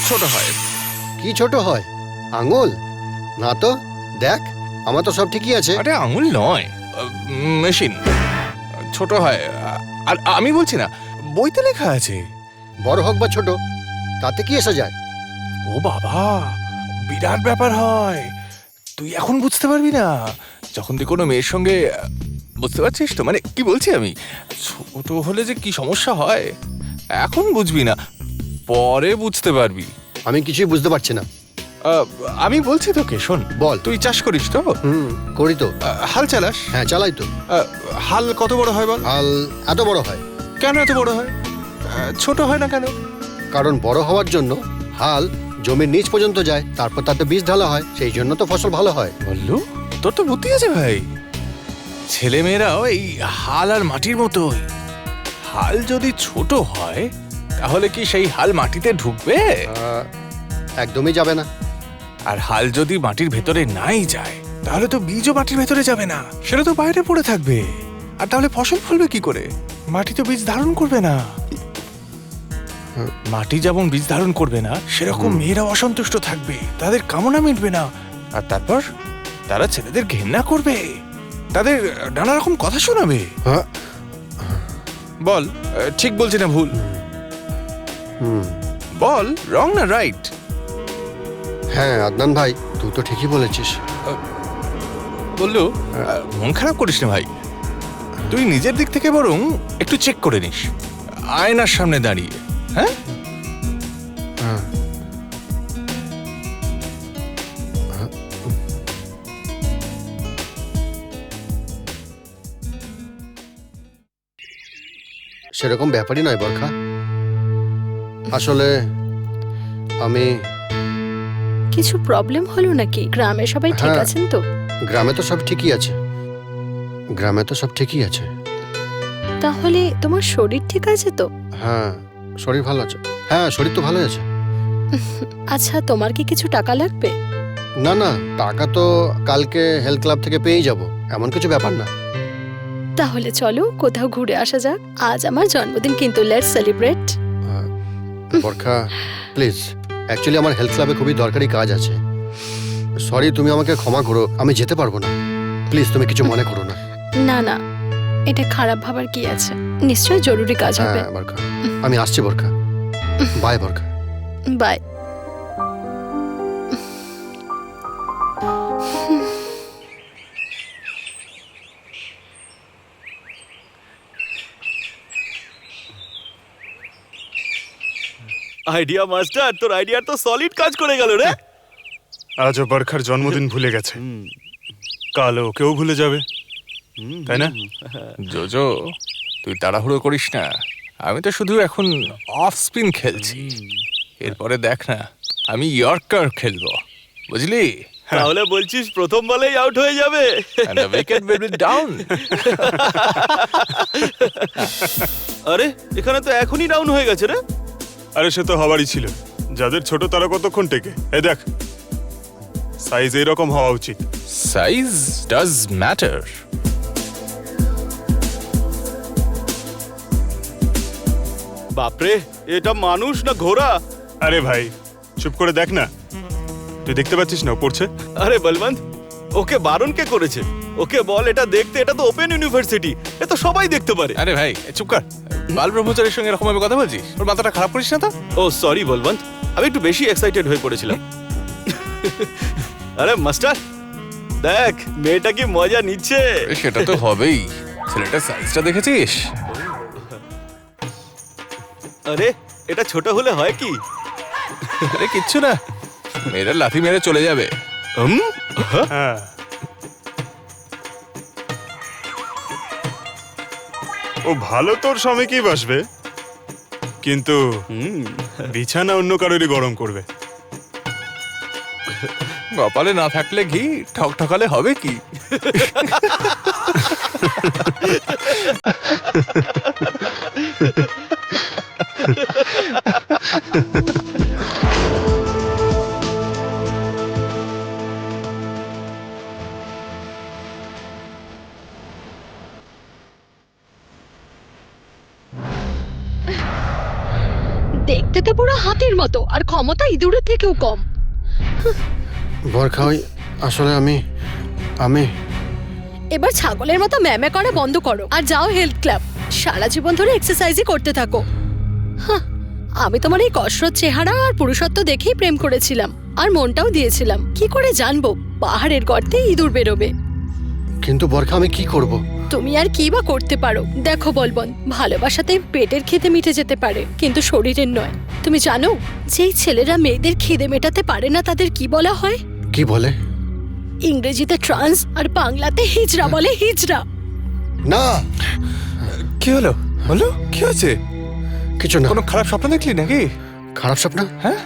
S4: ছোট হয়।
S5: কি ছোট হয়? আঙুল? না তো, দেখ আমার তো সব ঠিকই আছে।
S4: আরে আঙুল নয়, মেশিন ছোট হয়। আর আমি বলছি না, বইতে লেখা আছে।
S5: বড় হোক বা ছোট, তাতে কি এসে যায়?
S4: ও বাবা, বিরাট ব্যাপার হয়। তুই এখন বুঝতে পারবি না, যখন তুই কোনো মেয়ের সঙ্গে, বুঝতে পারছিস তো মানে কি বলছি আমি? ছোট হলে যে কি সমস্যা হয় এখন বুঝবি না, পরে বুঝতে পারবি।
S5: আমি কিছুই বুঝতে পারছি না।
S4: আমি বলছি তোকে, শোন।
S5: বল।
S4: তুই চাষ করিস তো?
S5: করি তো।
S4: হাল চালাস?
S5: হ্যাঁ চালাই তো।
S4: হাল কত বড় হয় বল?
S5: হাল এত বড় হয়।
S4: কেন এত বড় হয়? ছোট হয় না কেন?
S5: কারণ বড় হওয়ার জন্য হাল জমির নিচ পর্যন্ত যায়, তারপর তাতে বীজ ঢালা হয়, সেই জন্য তো ফসল ভালো হয়।
S4: বললু, তোর তো বুদ্ধি আছে ভাই। ছেলে মেয়েরাও এই হাল আর মাটির মতোই। হাল যদি ছোট হয় তাহলে কি সেই হাল মাটিতে ঢুকবে?
S5: একদমই যাবে না।
S4: আর হাল যদি মাটির ভেতরে নাই যায় তাহলে তো বীজও মাটির ভেতরে যাবে না, সেটা তো বাইরে পড়ে থাকবে। আর তাহলে ফসল ফলবে কি করে? মাটি তো বীজ ধারণ করবে না। মাটি যেমন বীজ ধারণ করবে না, সেরকম মেয়েরা অসন্তুষ্ট থাকবে, তাদের কামনা মিটবে না, আর তারপর তারা ছেলেদের ঘেন্না করবে, তাদের নানা রকম কথা শোনাবে। বল, ঠিক বলছি না ভুল? বল, রং না রাইট?
S5: হ্যাঁ আদনান ভাই, তুই তো ঠিকই বলেছিস।
S4: বললু, মন খারাপ করিস না ভাই। তুই নিজের দিক থেকে বরং একটু চেক করে নিস আয়নার সামনে দাঁড়িয়ে। হ্যাঁ,
S5: সেরকম ব্যাপারই নয় বরখা। আসলে আমি,
S10: কিছু প্রবলেম হলো নাকি? গ্রামে সবাই ঠিক
S5: হ্যাঁ।
S10: আছেন তো?
S5: গ্রামে তো সব ঠিকই আছে, গ্রামে তো সব ঠিকই আছে।
S10: তাহলে তোমার শরীর ঠিক আছে তো?
S5: হ্যাঁ শরীর ভালো আছে। হ্যাঁ শরীর তো ভালোই আছে।
S10: আচ্ছা, তোমার কি কিছু টাকা লাগবে?
S5: না না, টাকা তো কালকে হেলথ ক্লাব থেকে পেয়েই যাব, এমন কিছু ব্যাপার না।
S10: তাহলে চলো কোথাও ঘুরে আসা যাক। আজ আমার জন্মদিন, কিন্তু let's celebrate.
S5: Barkha please, actually আমার হেলথ ক্লাবে খুবই দরকারি কাজ আছে। সরি, তুমি আমাকে ক্ষমা করো, আমি যেতে পারবো না। প্লিজ তুমি কিছু মনে করো না।
S10: না না, এটা খারাপ ভাবার কি আছে? নিশ্চয়ই জরুরি কাজ হবে।
S5: হ্যাঁ বরখা, আমি আসছি Barkha. Bye Barkha.
S10: Bye.
S2: Idea master, তোর আইডিয়া তো সলিড কাজ করে গেল রে।
S7: আজও বরখার জন্মদিন ভুলে গেছে, কাল ওকেও ভুলে যাবে, তাই না?
S4: জোজো, তুই তাড়াহুড়ো করিস না। আমি তো শুধু এখন অফ স্পিন খেলছি, এরপরে দেখ না আমি ইয়র্কার খেলবো, বুঝলি?
S2: তাহলে বলছিস প্রথম বলেই আউট হয়ে যাবে?
S4: And the wicket will be down.
S2: আরে এখানে তো এখনই ডাউন হয়ে গেছে রে।
S7: আরে সে তো হওয়ারই ছিল, যাদের ছোট তারা কতক্ষণ টেকে। এই দেখ, সাইজ এইরকম হওয়া উচিত।
S4: Size does matter.
S2: বাপরে, এটা মানুষ না ঘোড়া?
S7: আরে ভাই চুপ করে দেখ না, তুই দেখতে পাচ্ছিস না ও পড়ছে?
S2: আরে বলবন্ত, ওকে বারণ কে করেছে? ওকে বল এটা দেখতে, এটা তো ওপেন ইউনিভার্সিটি, এ তো সবাই দেখতে পারে।
S4: আরে ভাই চুপ কর, বাল ব্রহ্মচারীর সঙ্গে এরকম ভাবে কথা বলছিস? ওর মাথাটা খারাপ করিস না তো।
S2: ও সরি বলবন্ত, আমি একটু বেশি এক্সাইটেড হয়ে পড়েছিলাম। আরে মাস্টার দেখ, মেয়েটা কি মজা নিচ্ছে।
S4: সেটা তো হবেই, ছেলেটার সাইজটা দেখেছিস?
S2: আরে এটা ছোট হলে হয় কি?
S4: আরে কিচ্ছু না, মেয়েরা লাথি মেরে চলে যাবে।
S7: হ্যাঁ, ও ভালো তোর স্বামীকেই বাসবে, কিন্তু বিছানা অন্য কারোরই গরম করবে।
S4: কপালে না থাকলে ঘি, ঠকঠকালে হবে কি?
S10: দেখতে তো পুরো হাতির মতো, আর ক্ষমতা ইঁদুরের থেকেও কম।
S5: বরখা, ওই আসলে আমি আমি
S10: এবার ছাগলের মতো ম্যামে করা বন্ধ করো আর যাও হেলথ ক্লাব। সারা জীবন ধরে এক্সারসাইজই করতে থাকো। হাহ, আমি তোমার এই কসরত চেহারা আর পুরুষত্ব দেখেই প্রেম করেছিলাম, আর মনটাও দিয়েছিলাম। কি করে জানবো পাহাড়ের গর্তে ইঁদুর বেরোবে?
S5: কিন্তু বরখা, আমি কি করব?
S10: তুমি আর কি বা করতে পারো? দেখো বলবন, ভালোবাসাতে পেটের খিদে মিটে যেতে পারে, কিন্তু শরীরের নয়। তুমি জানো, যেই ছেলেরা মেয়েদের খিদে মেটাতে পারে না তাদের কি বলা হয়?
S5: কি বলে?
S10: ইংরেজিতে ট্রান্স আর বাংলাতে হিজড়া বলে, হিজড়া।
S5: না,
S4: কি হলো? হলো কি হয়েছে?
S5: কিছু না।
S4: কোনো খারাপ স্বপ্ন দেখলি নাকি?
S5: খারাপ স্বপ্ন?
S4: হ্যাঁ,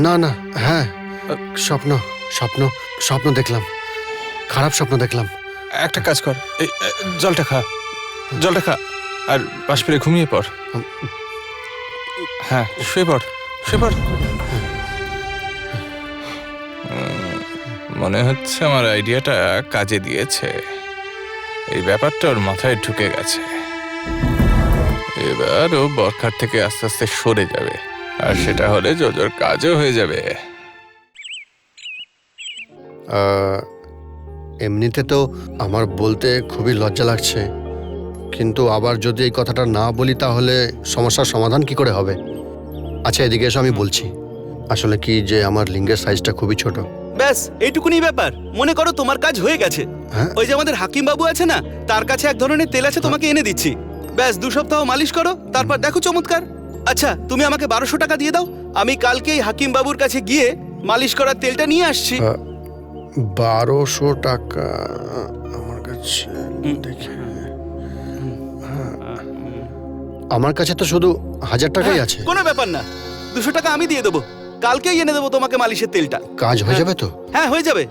S5: না না, হ্যাঁ স্বপ্ন স্বপ্ন স্বপ্ন দেখলাম, খারাপ স্বপ্ন দেখলাম।
S4: একটা কাজ কর, এই জলটা খা, জলটা খা, আর পাশ ফিরে ঘুমিয়ে পড়। হ্যাঁ, শুয়ে পড়, শুয়ে পড়। মনে হচ্ছে আমার আইডিয়াটা কাজে দিয়েছে। এই ব্যাপারটা ওর মাথায় ঢুকে গেছে। এবার ও বরখার থেকে আস্তে আস্তে সরে যাবে, আর সেটা হলে জোজোর কাজও হয়ে যাবে।
S5: এমনিতে তো আমার বলতে খুবই লজ্জা লাগছে, কিন্তু আবার যদি এই কথাটা না বলি তাহলে সমস্যার সমাধান কি করে হবে? আচ্ছা এদিকে এসো, আমি বলছি। আসলে কি যে আমার লিঙ্গের সাইজটা খুবই ছোট।
S2: ব্যাস এইটুকুনি ব্যাপার। মনে করো তোমার কাজ হয়ে গেছে।
S5: হ্যাঁ?
S2: ওই যে আমাদের হাকিম বাবু আছে না, তার কাছে এক ধরনের তেল আছে, তোমাকে এনে দিচ্ছি। ব্যাস 2 সপ্তাহ মালিশ করো, তারপর দেখো চমৎকার। আচ্ছা তুমি আমাকে 1200 টাকা দিয়ে দাও, আমি কালকেই হাকিম বাবুর কাছে গিয়ে মালিশ করার তেলটা নিয়ে আসছি।
S5: 1200 টাকা আমার কাছে? দেখি, আমার কাছে তো শুধু 1000 টাকাই
S2: হ্যাঁ,
S5: আছে।
S2: কোনো ব্যাপার না, 200 টাকা আমি দিয়ে দেবো। কালকেই এনে দেবো তোমাকে মালিশের তেলটা।
S5: কাজ হয়ে যাবে তো?
S2: হ্যাঁ হয়ে যাবে।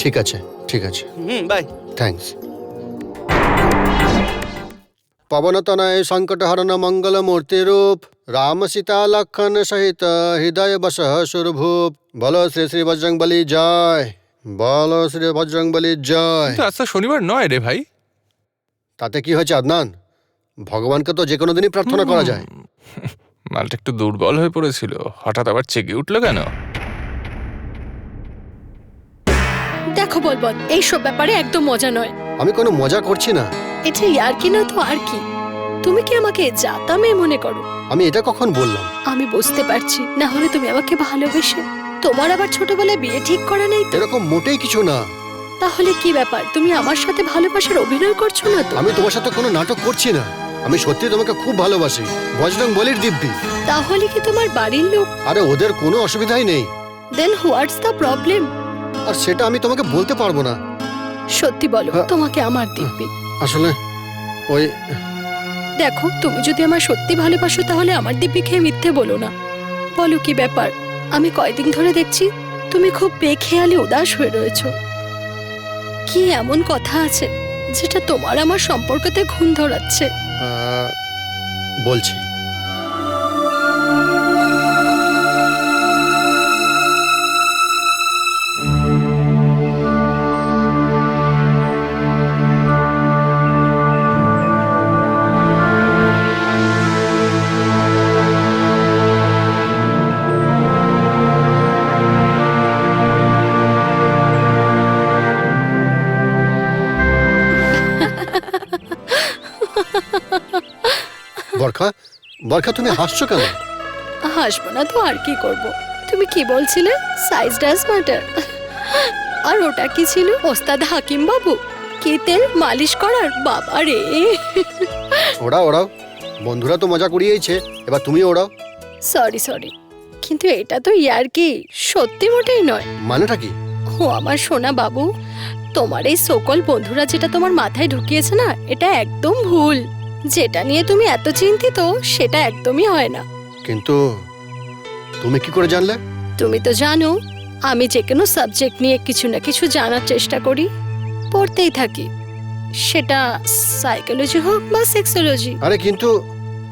S5: ঠিক আছে, ঠিক আছে,
S2: বাই।
S5: থ্যাঙ্কস। পবনতনয় সংকটহরণ মঙ্গলমূর্তি রূপ রাম সীতা লক্ষণ সহিত হৃদয় বস সুরভূপ। বলো শ্রী শ্রী বজরংবলী জয়, বলো শ্রী বজরংবলী জয়।
S4: কিন্তু আজকে শনিবার নয় রে ভাই।
S5: তাতে কি হয়েছে আদনান? ভগবানকে তো যে কোনো দিনই প্রার্থনা করা যায়।
S4: মালটা একটু দুর্বল হয়ে পড়েছিল, হঠাৎ আবার চেগে উঠলো কেন?
S10: দেখো বলবন, এইসব ব্যাপারে একদম মজা নয়।
S5: আমি কোনো মজা করছি না।
S10: এটা ইয়ার কি না তো আর কি? তুমি কি আমাকে জাতা মেয়ে মনে করো?
S5: আমি এটা কখন বললাম?
S10: আমি বুঝতে পারছি, না হলে তুমি আমাকে ভালোবেসে। তোমার আবার ছোটবেলায় বিয়ে ঠিক করা নেই তো?
S5: এরকম মোটেই কিছু না।
S10: তাহলে কি ব্যাপার? তুমি আমার সাথে ভালোবাসার অভিনয় করছো না তো?
S5: আমি তোমার সাথে কোনো নাটক করছি না। আমি সত্যি তোমাকে খুব ভালোবাসি, বজরংবলীর দিব্যি।
S10: তাহলে কি তোমার বাড়ির লোক?
S5: আরে ওদের কোনো অসুবিধাই নেই।
S10: দেন হোয়াটস দ্য প্রবলেম?
S5: আর সেটা আমি তোমাকে বলতে পারবো না।
S10: সত্যি বলো,
S5: হ্যাঁ।
S10: তোমাকে আমার দিব্যি।
S5: আসলে ওই
S10: দেখো, তুমি যদি আমার সত্যি ভালোবাসো তাহলে আমার দিব্যি খেয়ে মিথ্যে বলো না। বলো কি ব্যাপার? আমি কয়দিন ধরে দেখছি তুমি খুব বেখেয়ালি উদাস হয়ে রয়েছো। কি এমন কথা আছে যেটা তোমার আমার সম্পর্কতে ঘুণ ধরাচ্ছে?
S5: বলছি। বরখা, বরখা তুমি হাসছো কেন?
S10: হাসবো না তো আর কি করব? তুমি কি বলছিলে? Size does matter. আর ওটা কি ছিল? ওস্তাদ হাকিম বাবু কি তেল মালিশ করার? বাবা রে!
S5: ওড়াও ওড়াও, বন্ধুরা তো মজা করিয়েছে, এবার তুমি ওড়াও।
S10: সরি সরি, কিন্তু এটা তো ইয়ার্কি, সত্যি মোটেই নয়।
S5: মানেটা কি?
S10: ও আমার সোনা বাবু, তোমার এই সকল বন্ধুরা যেটা তোমার মাথায় ঢুকিয়েছে না, এটা একদম ভুল। যেটা নিয়ে তুমি এত চিন্তিত সেটা একদমই হয় না।
S5: কিন্তু তুমি কি করে জানলে?
S10: তুমি তো জানো আমি যে কোনো সাবজেক্ট নিয়ে কিছু না কিছু জানার চেষ্টা করি, পড়তেই থাকি, সেটা সাইকোলজি হোক বা সেক্সোলজি।
S5: আরে কিন্তু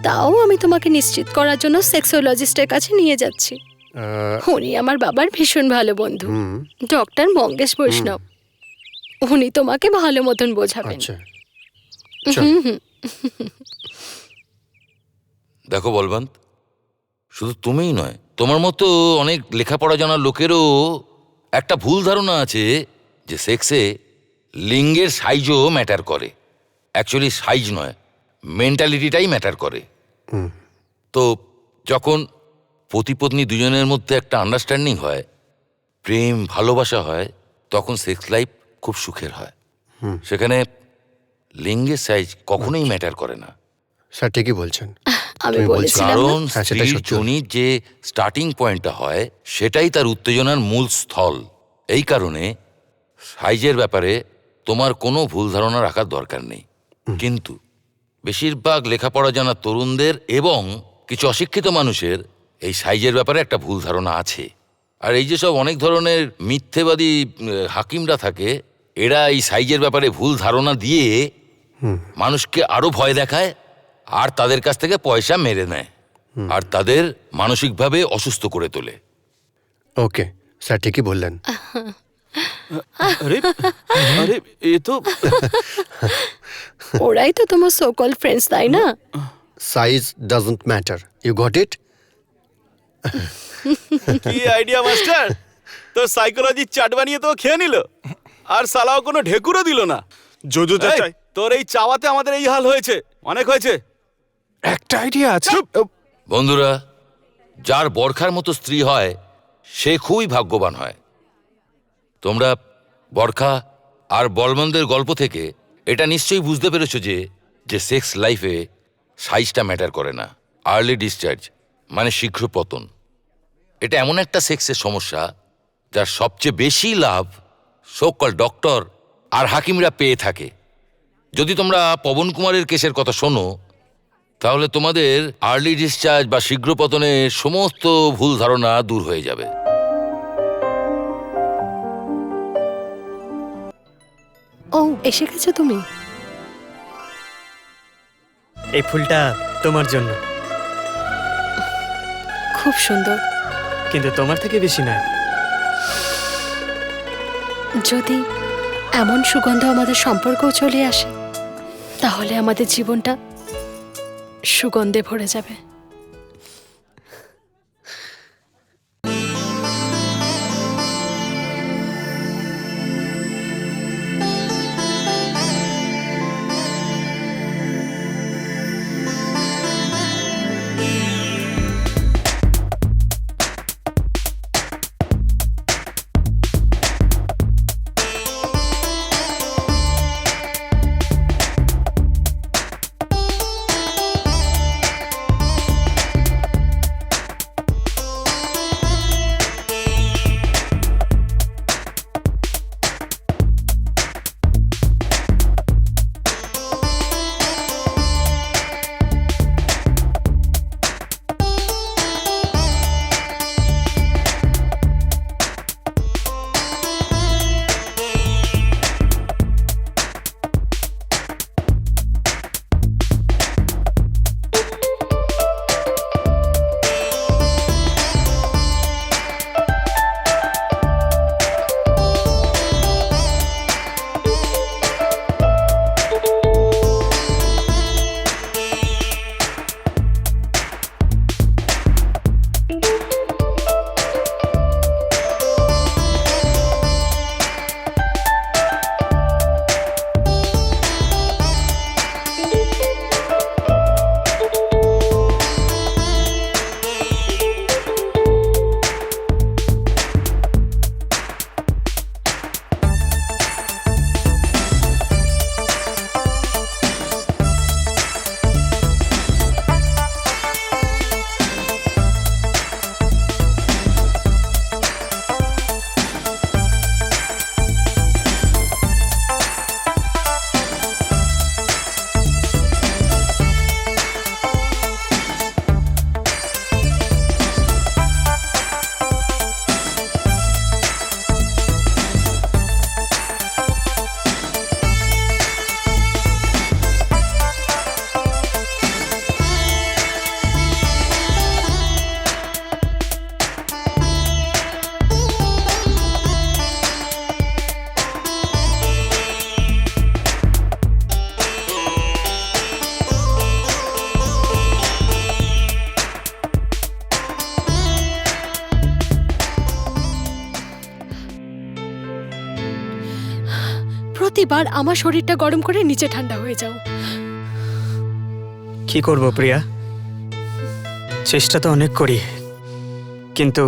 S10: তাও আমি তোমাকে নিশ্চিত করার জন্য সেক্সোলজিস্টের কাছে নিয়ে যাচ্ছি। উনি আমার বাবার ভীষণ ভালো বন্ধু,
S5: হুম,
S10: ডক্টর মঙ্গেশ বৈষ্ণব। উনি তোমাকে ভালো মতন বোঝাবেন।
S5: আচ্ছা
S10: হুম হুম।
S1: দেখো বলবন্ত, শুধু তুমিই নয়, তোমার মতো অনেক লেখাপড়া জানার লোকেরও একটা ভুল ধারণা আছে যে সেক্সে লিঙ্গের সাইজও ম্যাটার করে। অ্যাকচুয়ালি সাইজ নয়, মেন্টালিটিটাই ম্যাটার করে।
S5: হুম।
S1: তো যখন পতি-পত্নী দুজনের মধ্যে একটা আন্ডারস্ট্যান্ডিং হয়, প্রেম ভালোবাসা হয়, তখন সেক্স লাইফ খুব সুখের হয়। সেখানে লিঙ্গের সাইজ কখনোই ম্যাটার করে না।
S5: স্যার ঠিকই বলছেন।
S10: আমি
S5: তুমি
S10: বলেছিলাম না?
S1: কারণ
S5: হ্যাঁ, সেটাই
S1: স্ত্রীর
S5: সত্যি।
S1: যোনির যে স্টার্টিং পয়েন্টটা হয় সেটাই তার উত্তেজনার মূল স্থল। এই কারণে সাইজের ব্যাপারে তোমার কোনো ভুল ধারণা রাখার দরকার নেই। কিন্তু বেশিরভাগ লেখাপড়া জানা তরুণদের এবং কিছু অশিক্ষিত মানুষের এই সাইজের ব্যাপারে একটা ভুল ধারণা আছে। আর এই যে সব অনেক ধরনের মিথ্যেবাদী হাকিমরা থাকে, এরা এই সাইজের ব্যাপারে ভুল ধারণা দিয়ে মানুষকে আরো ভয় দেখায় আর তাদের কাছ থেকে পয়সা মেরে নেয় আর তাদের মানসিকভাবে অসুস্থ করে তোলে।
S5: ওকে স্যার ঠিকই বললেন।
S2: আরে আরে, এ তো
S10: ওরাই তো তোমার সকল ফ্রেন্ডস, তাই না?
S5: Size doesn't matter, you got it?
S2: কি আইডিয়া মাস্টার! তোর সাইকোলজির চাট বানিয়ে তো খেয়ে নিল, আর সালাও কোনো ঢেকুরও দিল না।
S7: যোজো
S2: এই,
S7: চাই।
S2: তোর এই চাওয়াতে আমাদের এই হাল হয়েছে, অনেক হয়েছে।
S7: একটা আইডিয়া আছে।
S1: বন্ধুরা, যার বরখার মতো স্ত্রী হয় সে খুবই ভাগ্যবান হয়। তোমরা বরখা আর বলবন্তের গল্প থেকে এটা নিশ্চয়ই বুঝতে পেরেছো যে সেক্স লাইফে সাইজটা ম্যাটার করে না। আর্লি ডিসচার্জ মানে শীঘ্র পতন, এটা এমন একটা সেক্সের সমস্যা যার সবচেয়ে বেশি লাভ সকল ডক্টর আর হাকিমরা পেয়ে থাকে। যদি তোমরা পবন কুমারের কেসের কথা শোনো, তাহলে তোমাদের আর্লি ডিসচার্জ বা শীঘ্র পতনের সমস্ত ভুল ধারণা দূর হয়ে যাবে।
S10: ও, এসে গেছো তুমি?
S8: এই ফুলটা তোমার জন্য,
S10: খুব সুন্দর।
S8: কিন্তু তোমার থেকে বেশি নয়।
S10: যদি এমন সুগন্ধ আমাদের সম্পর্কেও চলে আসে, তাহলে আমাদের জীবনটা সুগন্ধে ভরে যাবে। প্রতিবার আমার শরীরটা গরম করে নিচে ঠান্ডা হয়ে যাও।
S7: কি করব প্রিয়া, চেষ্টা তো অনেক করি, কিন্তু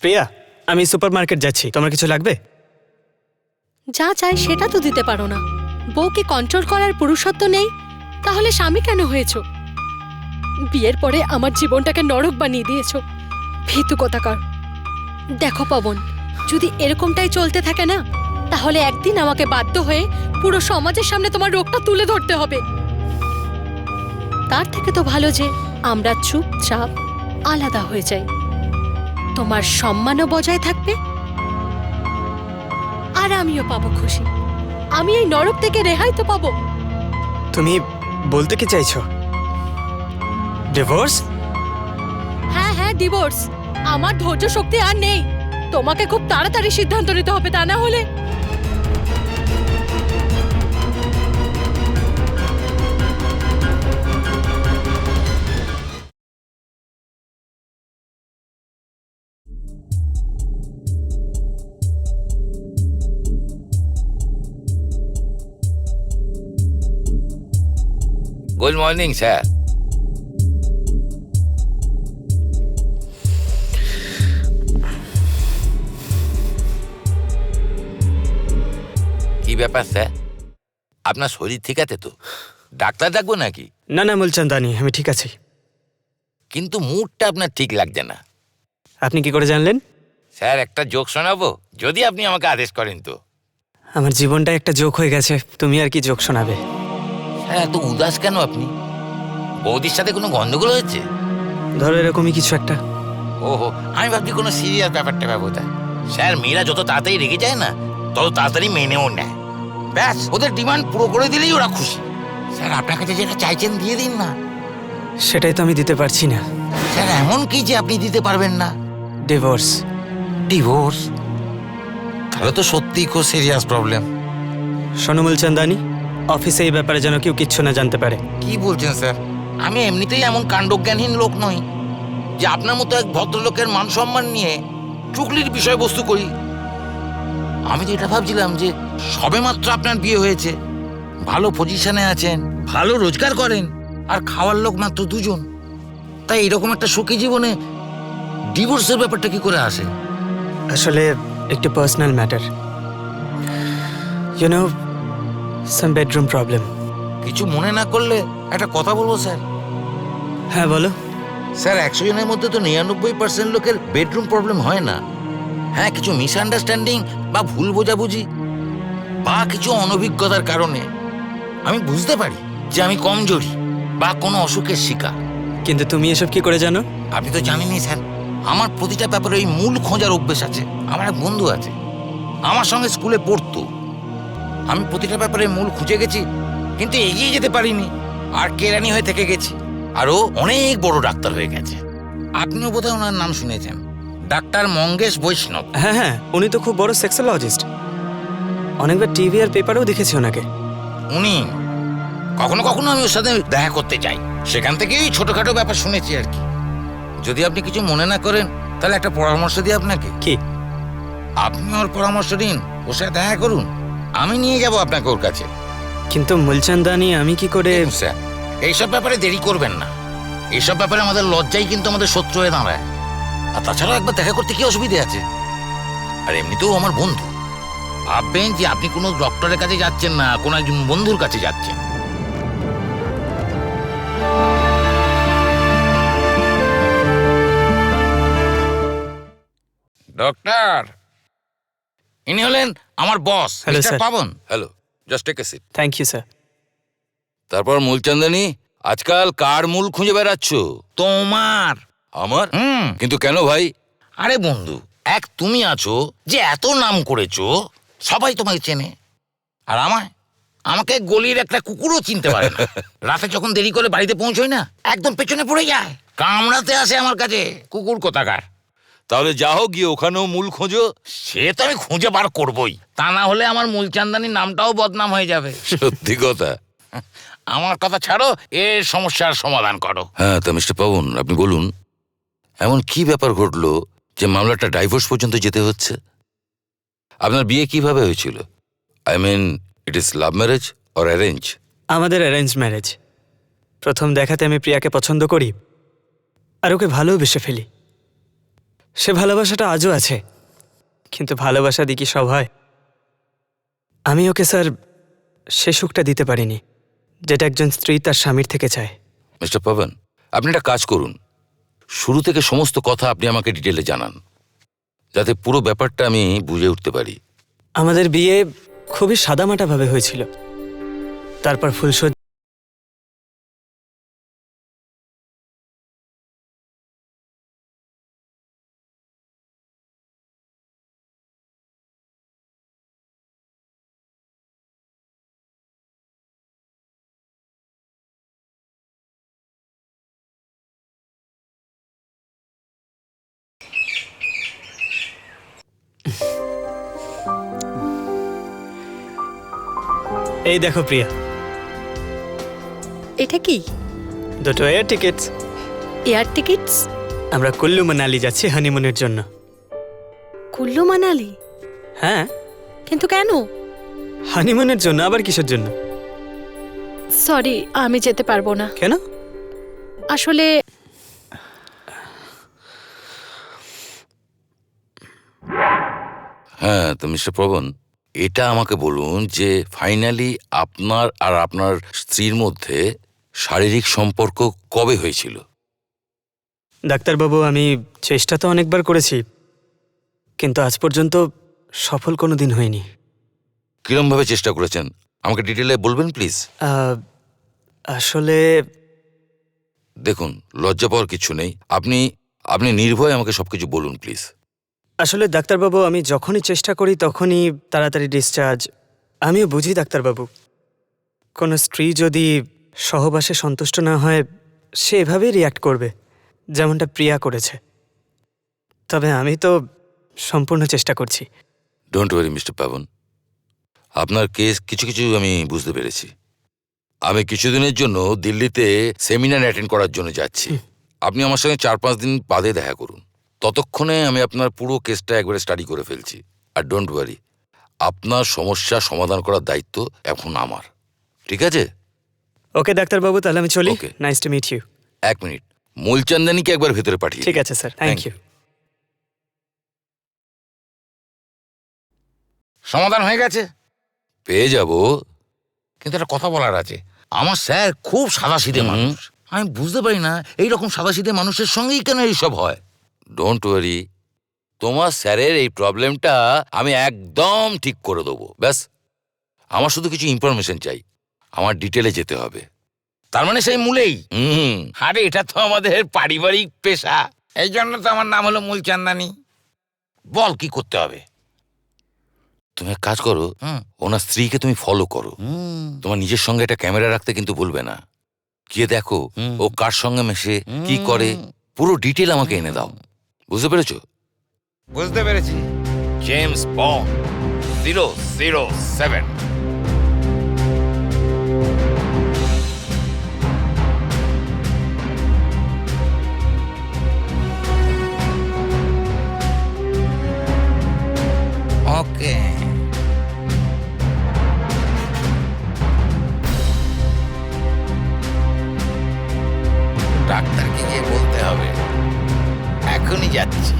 S7: প্রিয়া, আমি সুপারমার্কেট যাচ্ছি, তোমার কিছু লাগবে?
S10: যা চাই সেটা তো দিতে পারো না। বউকে কন্ট্রোল করার পুরুষত্ব নেই, তাহলে স্বামী কেন হয়েছো? বিয়ের পরে আমার জীবনটাকে নরক বানিয়ে দিয়েছো। ভীতু কোথাকার। দেখো পবন, যদি এরকমটাই চলতে থাকে না, তাহলে একদিন আমাকে বাধ্য হয়ে পুরো সমাজের সামনে তোমার রোগটা তুলে ধরতে হবে। তার থেকে তো ভালো যে আমরা চুপচাপ আলাদা হয়ে যাই। তোমার সম্মানও বজায় থাকবে, আর আমিও পাবো খুশি। আমি এই নরক থেকে রেহাই তো পাবো।
S7: তুমি বলতে কি চাইছো? ডিভোর্স?
S10: হ্যাঁ হ্যাঁ, ডিভোর্স। আমার ধৈর্য শক্তি আর নেই। তোমাকে খুব তাড়াতাড়ি সিদ্ধান্ত নিতে হবে, তা না হলে
S1: গুড মর্নিং স্যার। কি ব্যাপার স্যার, আপনার শরীর ঠিক আছে তো? ডাক্তার ডাকবো নাকি?
S7: না না মুলচন্দানি, আমি ঠিক আছি।
S1: কিন্তু মুডটা আপনার ঠিক লাগছে না।
S7: আপনি কি করে জানলেন?
S1: স্যার, একটা জোক শোনাবো যদি আপনি আমাকে আদেশ করেন তো?
S7: আমার জীবনটা একটা জোক হয়ে গেছে, তুমি আর কি জোক শোনাবে?
S1: স্যার, এত উদাস কেন আপনি? বৌদির সাথে কোনো গন্ডগোল হয়েছে?
S7: ধরো এরকমই কিছু একটা।
S1: ওহো, আমি ভাবছি কোনো সিরিয়াস ব্যাপারটা ব্যবতা। স্যার, মেয়েরা যত তাড়াতাড়ি রেগে যায় না, তত তাড়াতাড়ি মেনেও নেয়। ব্যাস, ওদের ডিমান্ড পুরো করে দিলেই ওরা খুশি। স্যার, আপনার কাছে যেটা চাইছেন দিয়ে দিন না।
S7: সেটাই তো আমি দিতে পারছি না।
S1: স্যার, এমন কি যে আপনি দিতে পারবেন না?
S7: ডিভোর্স।
S1: ডিভোর্স? তাহলে তো সত্যিই খুব সিরিয়াস প্রবলেম।
S7: শোনো মুলচন্দানি, অফিসে এই ব্যাপারে যেন কেউ কিচ্ছু না জানতে পারে।
S1: কি বলছেন স্যার? আমি এমনিতেই এমন কাণ্ডজ্ঞানহীন লোক নই যে আপনার মতো এক ভদ্রলোকের মান সম্মান নিয়ে চুগলির বিষয়বস্তু করি। আমি তো এটা ভাবছিলাম যে সবেমাত্র আপনার বিয়ে হয়েছে, ভালো পজিশনে আছেন, ভালো রোজগার করেন, আর খাওয়ার লোক মাত্র দুজন। তাই এরকম একটা সুখী জীবনে ডিভোর্সের ব্যাপারটা কি করে আসে?
S7: আসলে একটু personal matter, you know, some bedroom problem.
S1: কিছু মনে না করলে একটা কথা বলবো স্যার?
S7: হ্যাঁ বলো।
S1: স্যার, 100 জনের মধ্যে তো 99% লোকের বেডরুম প্রবলেম হয় না। হ্যাঁ, কিছু মিসআন্ডারস্ট্যান্ডিং বা ভুল বোঝাবুঝি বা কিছু অনভিজ্ঞতার কারণে আমি বুঝতে পারি যে আমি কমজোরি বা কোনো অসুখের শিকার।
S7: কিন্তু তুমি এসব কি করে জানো?
S1: আপনি তো জানেনই স্যার, আমার প্রতিটা ব্যাপারে ওই মূল খোঁজার অভ্যেস আছে। আমার এক বন্ধু আছে, আমার সঙ্গে স্কুলে পড়তো। আমি প্রতিটা ব্যাপারে মূল খুঁজে গেছি, কিন্তু এগিয়ে যেতে পারিনি, আর কেরানি হয়ে থেকে গেছি। আর ও অনেক বড় ডাক্তার হয়ে গেছে। আপনিও বোধহয় ওনার নাম শুনেছেন, ডাক্তার মঙ্গেশ বৈষ্ণব।
S7: হ্যাঁ হ্যাঁ, উনি তো খুব বড় সেক্সোলজিস্ট। অনেকবার টিভি আর পেপারেও দেখেছি ওনাকে।
S1: উনি কখনো কখনো আমি ওর সাথে দেখা করতে যাই, সেখান থেকেই ছোটখাটো ব্যাপার শুনেছি আর কি। যদি আপনি কিছু মনে না করেন, তাহলে একটা পরামর্শ দিই আপনাকে।
S7: কি?
S1: আপনি ওর পরামর্শ দিন, ওর সাথে দেখা করুন, আমি নিয়ে যাব আপনাকে ওর কাছে।
S7: কিন্তু মুলচন্দানি, আমি কি করে?
S1: স্যার, এইসব ব্যাপারে দেরি করবেন না। এইসব ব্যাপারে আমাদের লজ্জাই কিন্তু আমাদের শত্রু হয়ে দাঁড়ায়। আর তাছাড়াও একবার দেখা করতে কি অসুবিধে আছে? আর এমনিতেও আমার বন্ধু। ভাববেন যে আপনি কোনো ডক্টরের কাছে যাচ্ছেন না, কোনো একজন বন্ধুর কাছে যাচ্ছেন। ডক্টর, ইনি হলেন আমার boss,
S7: Hello,
S1: mister
S7: sir.
S1: Pawan. Hello, just take a seat.
S7: Thank you sir.
S1: তারপর মূলচন্দানি, আজকাল কার মূল খুঁজে বেড়াচ্ছ? তোমার। আমার? কিন্তু কেন ভাই? আরে বন্ধু, এক তুমি আছো যে এত নাম করেছো, সবাই তোমাকে চেনে। আর আমাকে গলির একটা কুকুরও চিনতে পারে না। রাতে যখন দেরি করে বাড়িতে পৌঁছই না, একদম পেছনে পড়ে যায়, কামড়াতে আসে আমার কাছে, কুকুর কোথাকার। তাহলে যাও, গিয়ে ওখানেও মূল খোঁজো। সে তো আমি খুঁজে বার করবই, তা না হলে আমার মূলচান্দানির নামটাও বদনাম হয়ে যাবে। সত্যি কথা।
S11: আমার কথা ছাড়ো, এর সমস্যার সমাধান করো।
S1: হ্যাঁ, তা মিস্টার পবন, আপনি বলুন এমন কি ব্যাপার ঘটলো যে মামলাটা ডাইভোর্স পর্যন্ত যেতে হচ্ছে? আপনার বিয়ে কিভাবে হয়েছিল? I mean, it is love marriage or arrange?
S7: আমাদের অ্যারেঞ্জ ম্যারেজ। প্রথম দেখাতে আমি প্রিয়াকে পছন্দ করি আর ওকে ভালোবেসে ফেলি। সে ভালোবাসাটা আজও আছে, কিন্তু ভালোবাসা দিয়ে কি সব হয়? আমি ওকে স্যার সে সুখটা দিতে পারিনি যেটা একজন স্ত্রী তার স্বামীর থেকে চায়।
S1: মিস্টার পবন, আপনি একটা কাজ করুন, শুরু থেকে সমস্ত কথা আপনি আমাকে ডিটেলে জানান, যাতে পুরো ব্যাপারটা আমি বুঝে উঠতে পারি।
S7: আমাদের বিয়ে খুবই সাদামাটাভাবে হয়েছিল, তারপর ফুলসজ্জা এই দেখো প্রিয়া,
S10: এটা কি?
S7: দুটো এয়ার টিকিটস।
S10: Air tickets?
S7: আমরা কুল্লু মানালি যাচ্ছি হানিমুনের জন্য।
S10: কুল্লু মানালি?
S7: হ্যাঁ।
S10: কিন্তু কেন?
S7: হানিমুনের জন্য। আবার কিসের জন্য?
S10: সরি, আমি যেতে পারবো না।
S7: কেন?
S10: আসলে
S1: হ্যাঁ, তো মিস্টার পবন, এটা আমাকে বলুন যে ফাইনালি আপনার আর আপনার স্ত্রীর মধ্যে শারীরিক সম্পর্ক কবে হয়েছিল?
S7: ডাক্তারবাবু, আমি চেষ্টা তো অনেকবার করেছি, কিন্তু আজ পর্যন্ত সফল কোনো দিন হয়নি।
S1: কিরমভাবে চেষ্টা করেছেন আমাকে ডিটেলে বলবেন প্লিজ?
S7: আসলে
S1: দেখুন, লজ্জা পাওয়ার কিছু নেই, আপনি আপনি নির্ভয়ে আমাকে সবকিছু বলুন প্লিজ।
S7: আসলে ডাক্তারবাবু, আমি যখনই চেষ্টা করি তখনই তাড়াতাড়ি ডিসচার্জ। আমিও বুঝি ডাক্তারবাবু, কোনো স্ত্রী যদি সহবাসে সন্তুষ্ট না হয় সে এভাবেই রিয়্যাক্ট করবে, যেমনটা প্রিয়া করেছে। তবে আমি তো সম্পূর্ণ চেষ্টা করছি।
S1: ডোন্ট ওয়ারি মিস্টার পাবন, আপনার কেস কিছু কিছু আমি বুঝতে পেরেছি। আমি কিছুদিনের জন্য দিল্লিতে সেমিনার অ্যাটেন্ড করার জন্য যাচ্ছি। আপনি আমার সঙ্গে 4-5 দিন বাদে দেখা করুন। ততক্ষণে আমি আপনার পুরো কেসটা একবারে স্টাডি করে ফেলছি। আর ডোন্ট ওয়ারি, আপনার সমস্যা সমাধান করার দায়িত্ব এখন আমার। ঠিক আছে?
S7: ওকে ডাক্তারবাবু, তাহলে আমি চলি।
S1: Okay.
S7: Nice to meet you.
S1: 1 minute, মূলচন্দানীকে একবার ভেতরে পাঠিয়ে
S7: ঠিক
S1: দিন।
S7: আছে স্যার, থ্যাংক ইউ।
S11: সমাধান হয়ে গেছে?
S1: পেয়ে যাব,
S11: কিন্তু একটা কথা বলার আছে। আমার স্যার খুব সাদাসিধে মানুষ। আমি বুঝতে পারি না এইরকম সাদাসিধে মানুষের সঙ্গেই কেন এইসব হয়।
S1: ডোন্ট ওয়ারি, তোমার স্যারের এই প্রবলেমটা আমি একদম ঠিক করে দেবো। ব্যাস, আমার শুধু কিছু ইনফরমেশন চাই, আমার ডিটেলে যেতে হবে।
S11: তার মানে সেই মূলেই? আরে এটা তো আমাদের পারিবারিক পেশা, এই জন্য তো আমার নাম হলো মূলচান্দানী। বল কি করতে হবে?
S1: তুমি এক কাজ করো, ওনার স্ত্রীকে তুমি ফলো করো। তোমার নিজের সঙ্গে একটা ক্যামেরা রাখতে কিন্তু ভুলবে না। গিয়ে দেখো ও কার সঙ্গে মেশে, কি করে, পুরো ডিটেল আমাকে এনে দাও। বুঝতে পেরেছো?
S11: বুঝতে পেরেছি। James bond 007। ওকে, ডাক্তারকে গিয়ে বলতে হবে। এখনই যাচ্ছি।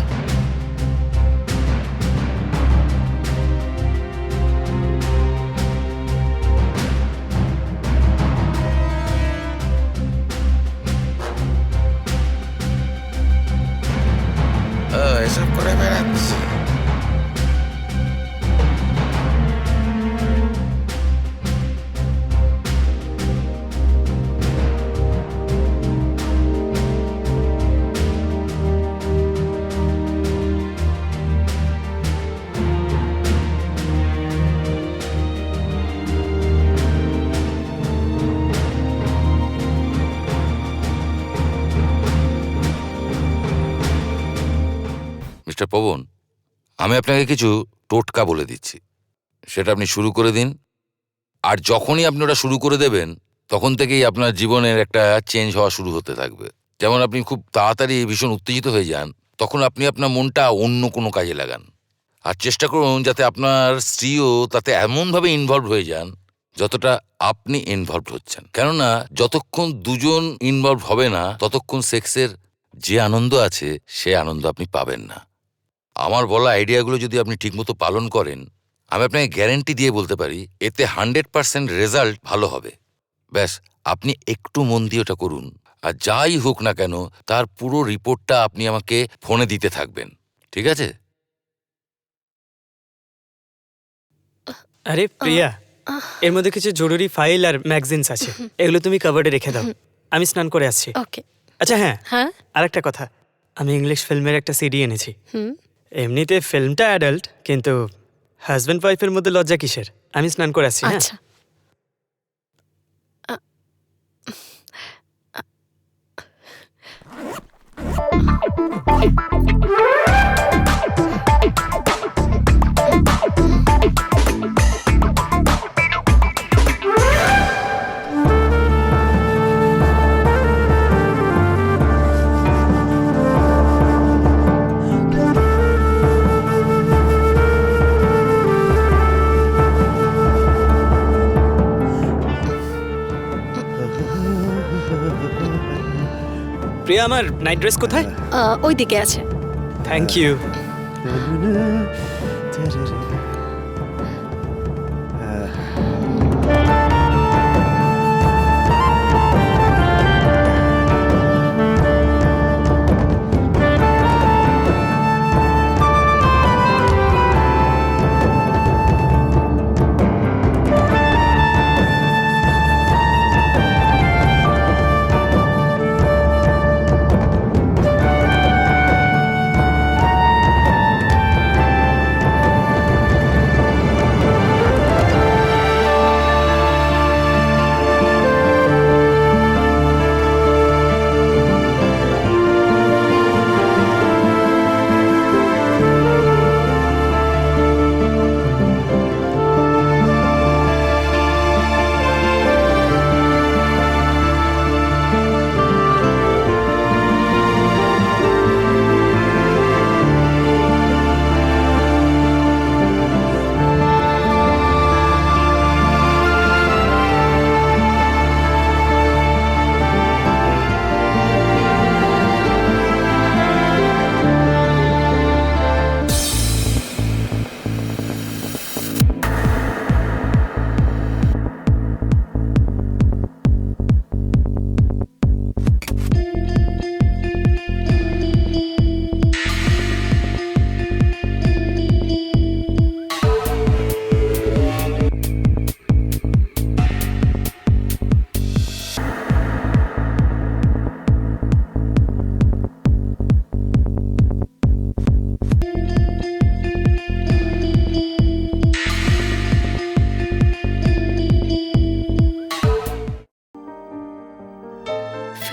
S11: এসব করে বেড়াচ্ছি।
S1: মিস্টার পবন, আমি আপনাকে কিছু টোটকা বলে দিচ্ছি, সেটা আপনি শুরু করে দিন। আর যখনই আপনি ওটা শুরু করে দেবেন তখন থেকেই আপনার জীবনের একটা চেঞ্জ হওয়া শুরু হতে থাকবে। যেমন আপনি খুব তাড়াতাড়ি ভীষণ উত্তেজিত হয়ে যান, তখন আপনি আপনার মনটা অন্য কোনো কাজে লাগান। আর চেষ্টা করুন যাতে আপনার স্ত্রীও তাতে এমনভাবে ইনভলভ হয়ে যান যতটা আপনি ইনভলভ হচ্ছেন। কেননা যতক্ষণ দুজন ইনভলভ হবে না ততক্ষণ সেক্সের যে আনন্দ আছে সে আনন্দ আপনি পাবেন না। আমার বলা আইডিয়াগুলো যদি আপনি ঠিকমতো পালন করেন, আমি আপনাকে গ্যারেন্টি দিয়ে বলতে পারি এতে 100% রেজাল্ট ভালো হবে। ব্যাস আপনি একটু মন দিয়ে ওটা করুন, আর যাই হোক না কেন তার পুরো রিপোর্টটা আপনি আমাকে ফোনে দিতে থাকবেন, ঠিক আছে?
S7: আরে প্রিয়া, এর মধ্যে কিছু জরুরি ফাইল আর ম্যাগাজিনস আছে, এগুলো তুমি কাভার্ডে রেখে দাও, আমি স্নান করে আসছি।
S10: ওকে।
S7: আচ্ছা হ্যাঁ,
S10: হ্যাঁ।
S7: আরেকটা কথা, আমি ইংলিশ ফিল্মের একটা সিডি এনেছি।
S10: হুম।
S7: এমনিতে ফিল্মটা অ্যাডাল্ট, কিন্তু হাজব্যান্ড ওয়াইফের মধ্যে লজ্জা কিসের? আমি স্নান করে আসছি। হ্যাঁ
S10: আচ্ছা।
S7: প্রিয়া, আমার নাইট ড্রেস কোথায়?
S10: ওইদিকে আছে।
S7: Thank you.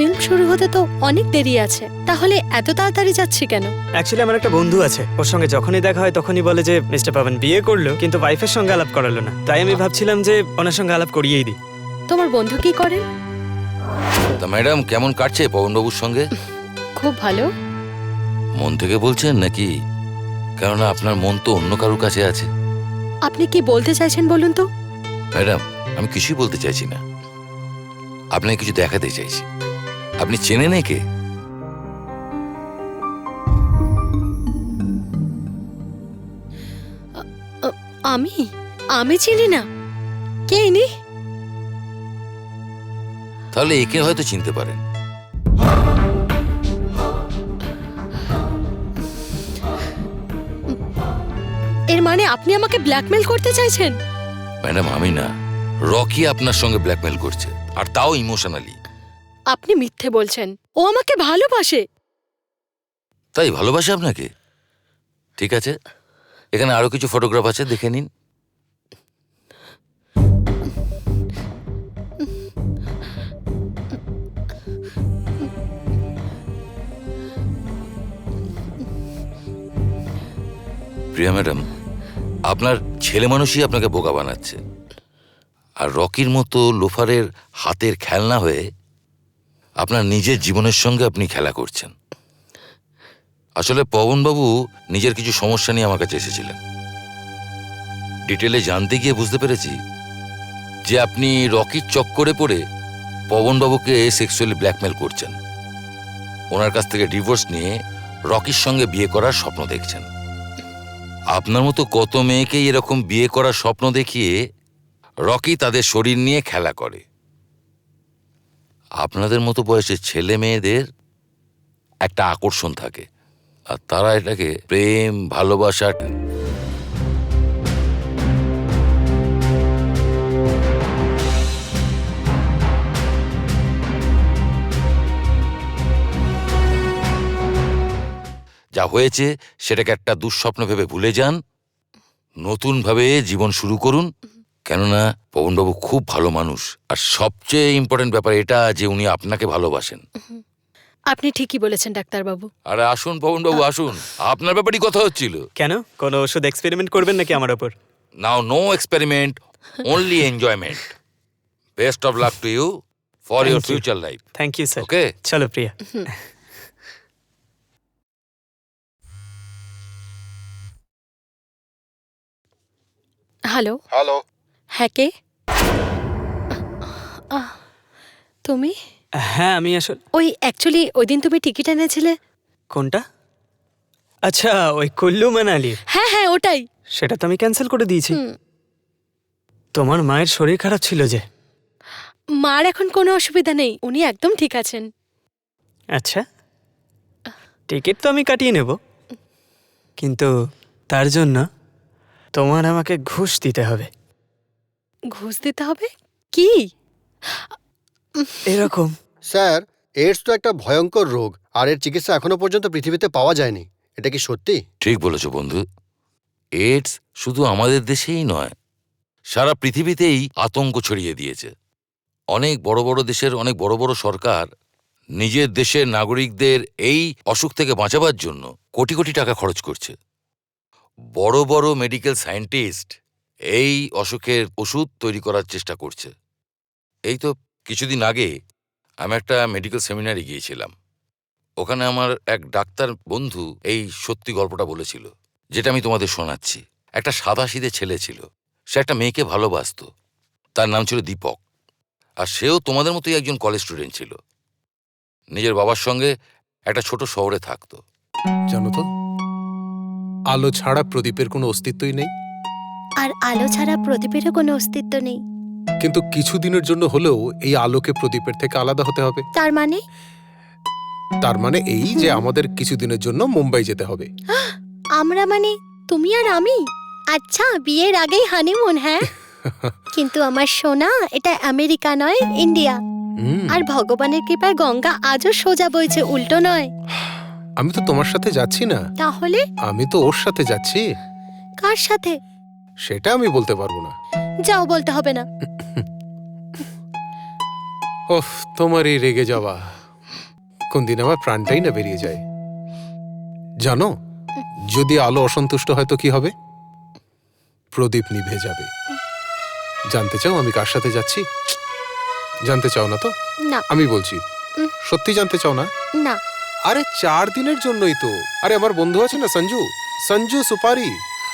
S10: ফিল্ম শুরু হতে তো অনেক দেরি আছে, তাহলে এত তাড়াতাড়ি যাচ্ছি কেন?
S7: অ্যাকচুয়ালি আমার একটা বন্ধু আছে, ওর সঙ্গে যখনই দেখা হয় তখনই বলে যে মিস্টার পাবন বিয়ে করলো কিন্তু ওয়াইফের সঙ্গে আলাপ করালো না। তাই আমি ভাবছিলাম যে ওনার সঙ্গে আলাপ করিয়েই দিই।
S10: তোমার বন্ধু কি করেন?
S1: তা ম্যাডাম কেমন কাটছে পবনবাবুর সঙ্গে?
S10: খুব ভালো।
S1: মন থেকে বলছেন নাকি? কেননা আপনার মন তো অন্য কারোর কাছে আছে।
S10: আপনি কি বলতে চাইছেন বলুন তো?
S1: ম্যাডাম আমি কিছুই বলতে চাইছি না, আপনাকে কিছু দেখাতে চাইছি। আপনি চেনেন একে?
S10: আমি চিনি না। কে ইনি?
S1: তাহলে একে হয়তো চিনতে পারেন।
S10: এর মানে আপনি আমাকে ব্ল্যাকমেল করতে চাইছেন?
S1: ম্যাডাম আমি না, রকি আপনার সঙ্গে ব্ল্যাকমেল করছে, আর তাও ইমোশনালি।
S10: আপনি মিথ্যে বলছেন। ও আমাকে ভালোবাসে।
S1: তাই ভালোবাসে আপনাকে? ঠিক আছে, এখানে আরো কিছু ফটোগ্রাফ আছে, দেখে নিন। প্রিয়া ম্যাডাম, আপনার ছেলে মানুষই আপনাকে বোকা বানাচ্ছে। আর রকির মতো লোফারের হাতের খেলনা হয়ে আপনার নিজের জীবনের সঙ্গে আপনি খেলা করছেন। আসলে পবনবাবু নিজের কিছু সমস্যা নিয়ে আমার কাছে এসেছিলেন। ডিটেলে জানতে গিয়ে বুঝতে পেরেছি যে আপনি রকির চক্করে পড়ে পবনবাবুকে সেক্সুয়ালি ব্ল্যাকমেল করছেন। ওনার কাছ থেকে ডিভোর্স নিয়ে রকির সঙ্গে বিয়ে করার স্বপ্ন দেখছেন। আপনার মতো কত মেয়েকেই এরকম বিয়ে করার স্বপ্ন দেখিয়ে রকি তাদের শরীর নিয়ে খেলা করে। আপনাদের মতো বয়সের ছেলে মেয়েদের একটা আকর্ষণ থাকে, আর তারা এটাকে প্রেম ভালোবাসা যা হয়েছে সেটাকে একটা দুঃস্বপ্ন ভেবে ভুলে যান, নতুনভাবে জীবন শুরু করুন। কেননা পবনবাবু খুব ভালো মানুষ, আর সবচেয়ে ইম্পর্টেন্ট ব্যাপার এটা যে উনি আপনাকে ভালোবাসেন।
S10: আপনি ঠিকই বলেছেন ডাক্তারবাবু।
S1: আরে আসুন পবনবাবু, আসুন, আপনার ব্যাপারই কথা হচ্ছিল।
S7: কেন, কোনো ওষুধ এক্সপেরিমেন্ট করবেন নাকি আমার ওপর?
S1: Now no experiment, only enjoyment. Best of luck to you for your future life.
S7: Thank you sir.
S1: Okay,
S7: চলো প্রিয়া।
S10: হ্যালো।
S5: হ্যালো।
S10: হ্যাঁ, কে? তুমি?
S7: হ্যাঁ আমি আসলে
S10: ওই অ্যাকচুয়ালি ওই দিন তুমি টিকিট এনেছিলে।
S7: কোনটা? আচ্ছা, ওই কুল্লু মানালি।
S10: হ্যাঁ হ্যাঁ, ওটাই।
S7: সেটা তো আমি ক্যান্সেল করে দিয়েছি। তোমার মায়ের শরীর খারাপ ছিল যে।
S10: মার এখন কোনো অসুবিধা নেই, উনি একদম ঠিক আছেন।
S7: আচ্ছা, টিকিট তো আমি কাটিয়ে নেব, কিন্তু তার জন্য তোমার আমাকে ঘুষ দিতে হবে।
S10: ঘুষ দিতে হবে? কি?
S7: এরকম।
S5: স্যার, এইডস তো একটা ভয়ঙ্কর রোগ, আর এর চিকিৎসা এখনো পর্যন্ত পৃথিবীতে পাওয়া যায়নি। এটা কি সত্যি?
S1: ঠিক বলেছ বন্ধু। এইডস শুধু আমাদের দেশেই নয়, সারা পৃথিবীতেই আতঙ্ক ছড়িয়ে দিয়েছে। অনেক বড় বড় দেশের অনেক বড় বড় সরকার নিজের দেশের নাগরিকদের এই অসুখ থেকে বাঁচাবার জন্য কোটি কোটি টাকা খরচ করছে। বড় বড় মেডিকেল সায়েন্টিস্ট এই অসুখের ওষুধ তৈরি করার চেষ্টা করছে। এই তো কিছুদিন আগে আমি একটা মেডিকেল সেমিনারে গিয়েছিলাম। ওখানে আমার এক ডাক্তার বন্ধু এই সত্যি গল্পটা বলেছিল, যেটা আমি তোমাদের শোনাচ্ছি। একটা সাদাসিধে ছেলে ছিল, সে একটা মেয়েকে ভালোবাসত। তার নাম ছিল দীপক, আর সেও তোমাদের মতোই একজন কলেজ স্টুডেন্ট ছিল। নিজের বাবার সঙ্গে একটা ছোট শহরে থাকতো।
S9: জানো তো, আলো ছাড়া প্রদীপের কোনো অস্তিত্বই নেই।
S10: আর আলো ছাড়া প্রদীপেরও কোনো অস্তিত্ব নেই।
S9: কিন্তু কিছুদিনের জন্য হলেও এই আলোকে প্রদীপের থেকে আলাদা হতে হবে।
S10: তার মানে
S9: এই যে আমাদের কিছুদিনের জন্য মুম্বাই যেতে হবে।
S10: আমরা মানে তুমি আর আমি? আচ্ছা, বিয়ের আগেই হানিমুন? হ্যাঁ। কিন্তু আমার সোনা, এটা আমেরিকা নয়, ইন্ডিয়া। আর ভগবানের কৃপায় গঙ্গা আজও সোজা বইছে, উল্টো নয়।
S9: আমি তো তোমার সাথে যাচ্ছি না।
S10: তাহলে?
S9: আমি তো ওর সাথে যাচ্ছি।
S10: কার সাথে?
S9: সেটা আমি বলতে পারবো না।
S10: যাও, বলতে হবে না।
S9: ওফ, তোমার এই রেগে যাওয়া, কোন দিন আমার প্রাণটাই না বেরিয়ে যায়। জানো, যদি আলো অসন্তুষ্ট হয় তো কি হবে? প্রদীপ নিভে যাবে। জানতে চাও আমি কার সাথে যাচ্ছি? জানতে চাও না তো?
S10: না।
S9: আমি বলছি, সত্যি জানতে চাও না?
S10: না।
S9: আরে 4 দিনের জন্যই তো। আরে আমার বন্ধু আছে না, সঞ্জু, সঞ্জু সুপারি।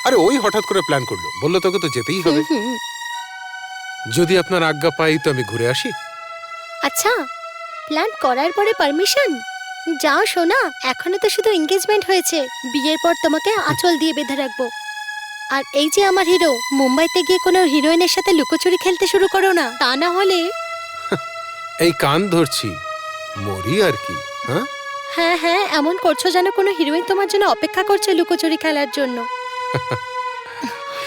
S9: আরে ওই হঠাৎ করে প্ল্যান করলো, বললো তোকে তো যেতেই হবে। যদি আপনার আজ্ঞা পাই তো আমি ঘুরে আসি।
S10: আচ্ছা, প্ল্যান করার পরে পারমিশন? যাও সোনা, এখনো তো শুধু এনগেজমেন্ট হয়েছে। বিয়ের পর তোমাকে আঁচল দিয়ে বেঁধে রাখবো। আর এই যে আমার হিরো, মুম্বাইতে গিয়ে কোনো হিরোইনের সাথে লুকোচুরি খেলতে শুরু করো না, তা না হলে।
S9: এই কান ধরছি, মরি আর কি। হ্যাঁ
S10: হ্যাঁ হ্যাঁ, এমন করছো যেন কোনো হিরোইন তোমার জন্য অপেক্ষা করছে লুকোচুরি খেলার জন্য।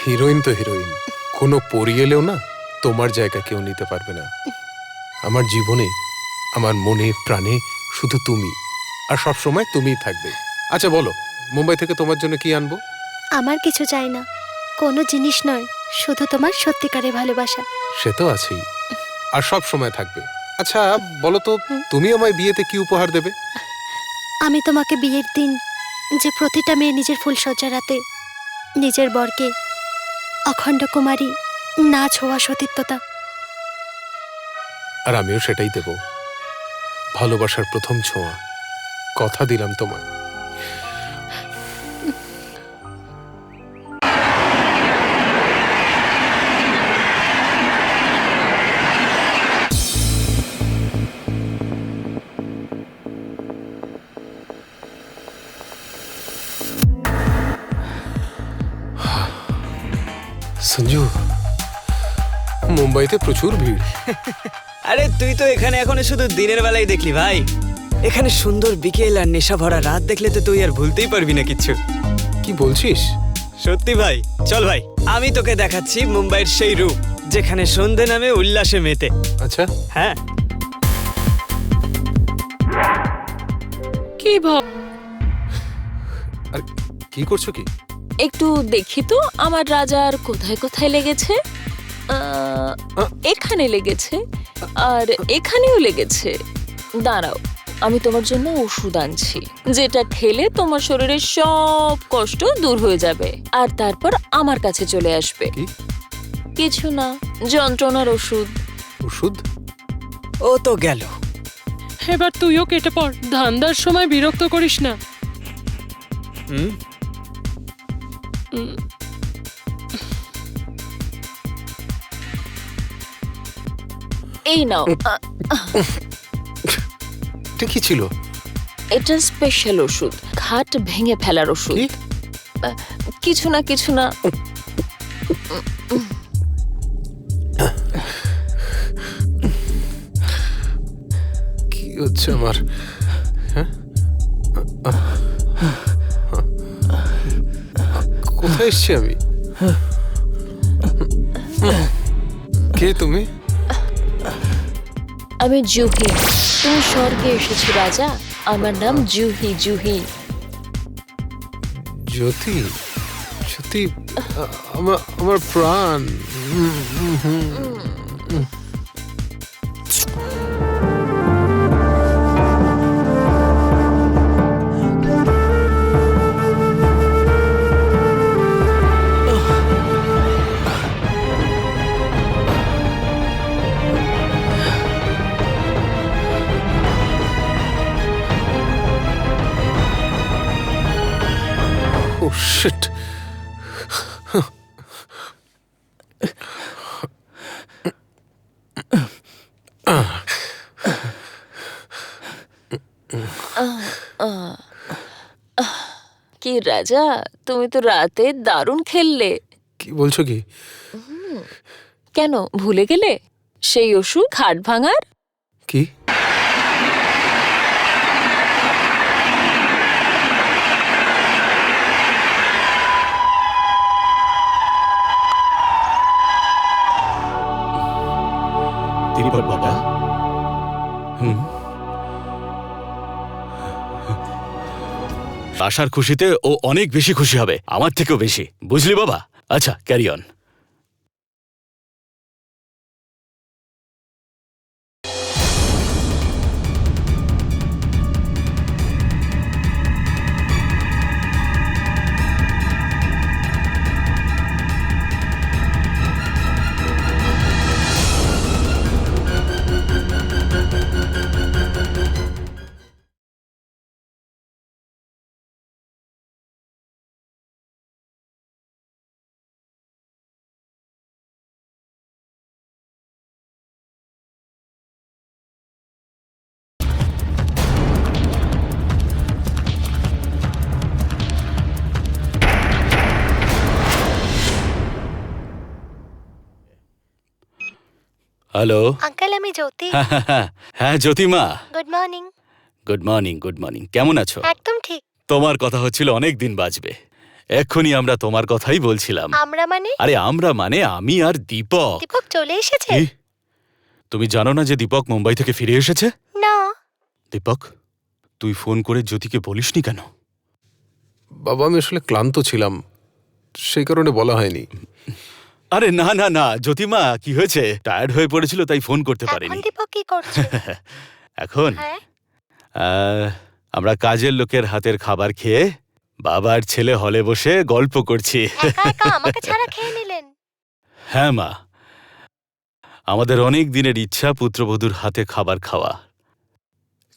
S9: হিরোইন তো হিরোইন, কোনো পরি এলেও না তোমার জায়গা কেউ নিতে পারবে না। আমার জীবনে, আমার মনে প্রাণে শুধু তুমি, আর সব সময় তুমিই থাকবে। আচ্ছা বলো, মুম্বাই থেকে তোমার জন্য কি আনবো?
S10: আমার কিছু চাই না, কোনো জিনিস নয়, শুধু তোমার সত্যিকারের ভালোবাসা।
S9: সে তো আছেই, আর সব সময় থাকবে। আচ্ছা বলো তো, তুমি আমায় বিয়েতে কি উপহার দেবে?
S10: আমি তোমাকে বিয়ের দিন যে প্রতিটা মেয়ে নিজের ফুলসজ্জা রাতে নিজের বরকে অখণ্ড কুমারী, নাচ হওয়া সতীত্বতা
S9: আর আমিও সেটাই দেব। ভালোবাসার প্রথম ছোঁয়া, কথা দিলাম তোমায়। সঞ্জু, মুম্বাইতে প্রচুর ভিড়।
S8: আরে তুই তো এখানে এখনো শুধু দিনের বেলায় দেখলি ভাই। এখানে সুন্দর বিকেল আর নেশা ভরা রাত দেখলে তো তুই আর ভুলতেই পারবি না কিচ্ছু।
S9: কি বলছিস?
S8: সত্যি ভাই, চল ভাই, আমি তোকে দেখাচ্ছি মুম্বাইয়ের সেই রূপ যেখানে সন্ধে নামে উল্লাসে মেতে।
S9: আচ্ছা,
S8: হ্যাঁ,
S3: কি ভাব
S9: আর কি করছো কি?
S6: একটু দেখি তো আমার রাজার কোথায় কোথায় লেগেছে। এখানে লেগেছে আর এখানেও লেগেছে। দাঁড়াও, আমি তোমার জন্য ওষুধ আনছি, যেটা খেলে তোমার শরীরের সব কষ্ট দূর হয়ে যাবে আর তারপর আমার কাছে চলে আসবে।
S9: কি?
S6: কিছু না, যন্ত্রণার ওষুধ।
S9: ওষুধ?
S8: ও তো গেল।
S3: এবার তুইও কেটে পড়, ধান্দার সময় বিরক্ত করিস না।
S8: হুম,
S6: এই নাও।
S9: এটা কি ছিল?
S6: এটা স্পেশাল ওষুধ, ঘাট ভেঙে ফেলার ওষুধ।
S9: কি?
S6: কিছু না, কিছু না।
S9: কি হচ্ছে আমার? হ্যাঁ? কোথায় এসছি আমি? কে তুমি?
S6: আমি জুহি। তুমি স্বর্গে এসেছো রাজা। আমার নাম জুহি। জুহি।
S9: জ্যোতি? জ্যোতি, আমার প্রাণ। Oh shit!
S6: কি রাজা, তুমি তো রাতে দারুণ খেললে।
S9: কি বলছো কি?
S6: কেন ভুলে গেলে সেই ওষুধ খাট ভাঙার?
S9: কি?
S2: দীপক বাবা, আশার খুশিতে ও অনেক বেশি খুশি হবে, আমার থেকেও বেশি, বুঝলি বাবা? আচ্ছা, ক্যারি অন। হ্যালো
S10: আঙ্কেল, আমি জ্যোতি।
S2: হ্যাঁ জ্যোতিমা,
S10: good morning.
S2: Good morning. Good morning. কেমন আছো?
S10: একদম ঠিক।
S2: তোমার কথা হচ্ছিল অনেক দিন বাজবে, এক্ষুনি আমরা তোমার কথাই বলছিলাম।
S10: আমরা মানে?
S2: আরে আমরা মানে আমি আর দীপক।
S10: দীপক চলে এসেছে?
S2: কি? তুমি জানো না যে দীপক মুম্বাই থেকে ফিরে এসেছে?
S10: না।
S2: দীপক, তুই ফোন করে জ্যোতিকে বলিসনি কেন?
S9: বাবা, আমি আসলে ক্লান্ত ছিলাম, সেই কারণে বলা হয়নি।
S2: আরে না না না জ্যোতিমা, কি হয়েছে? টায়ার্ড হয়ে পড়েছিল তাই ফোন করতে
S10: এখন
S2: পারিনি।
S10: দীপক কি করছে?
S2: এখন
S10: হ্যাঁ,
S2: আমরা কাজের লোকের হাতের খাবার খেয়ে বাবার ছেলে হলে বসে গল্প করছি।
S10: একা একা আমাকে ছাড়া খেয়ে নিলেন?
S2: হ্যাঁ মা, আমাদের অনেক দিনের ইচ্ছা পুত্রবধূর হাতে খাবার খাওয়া।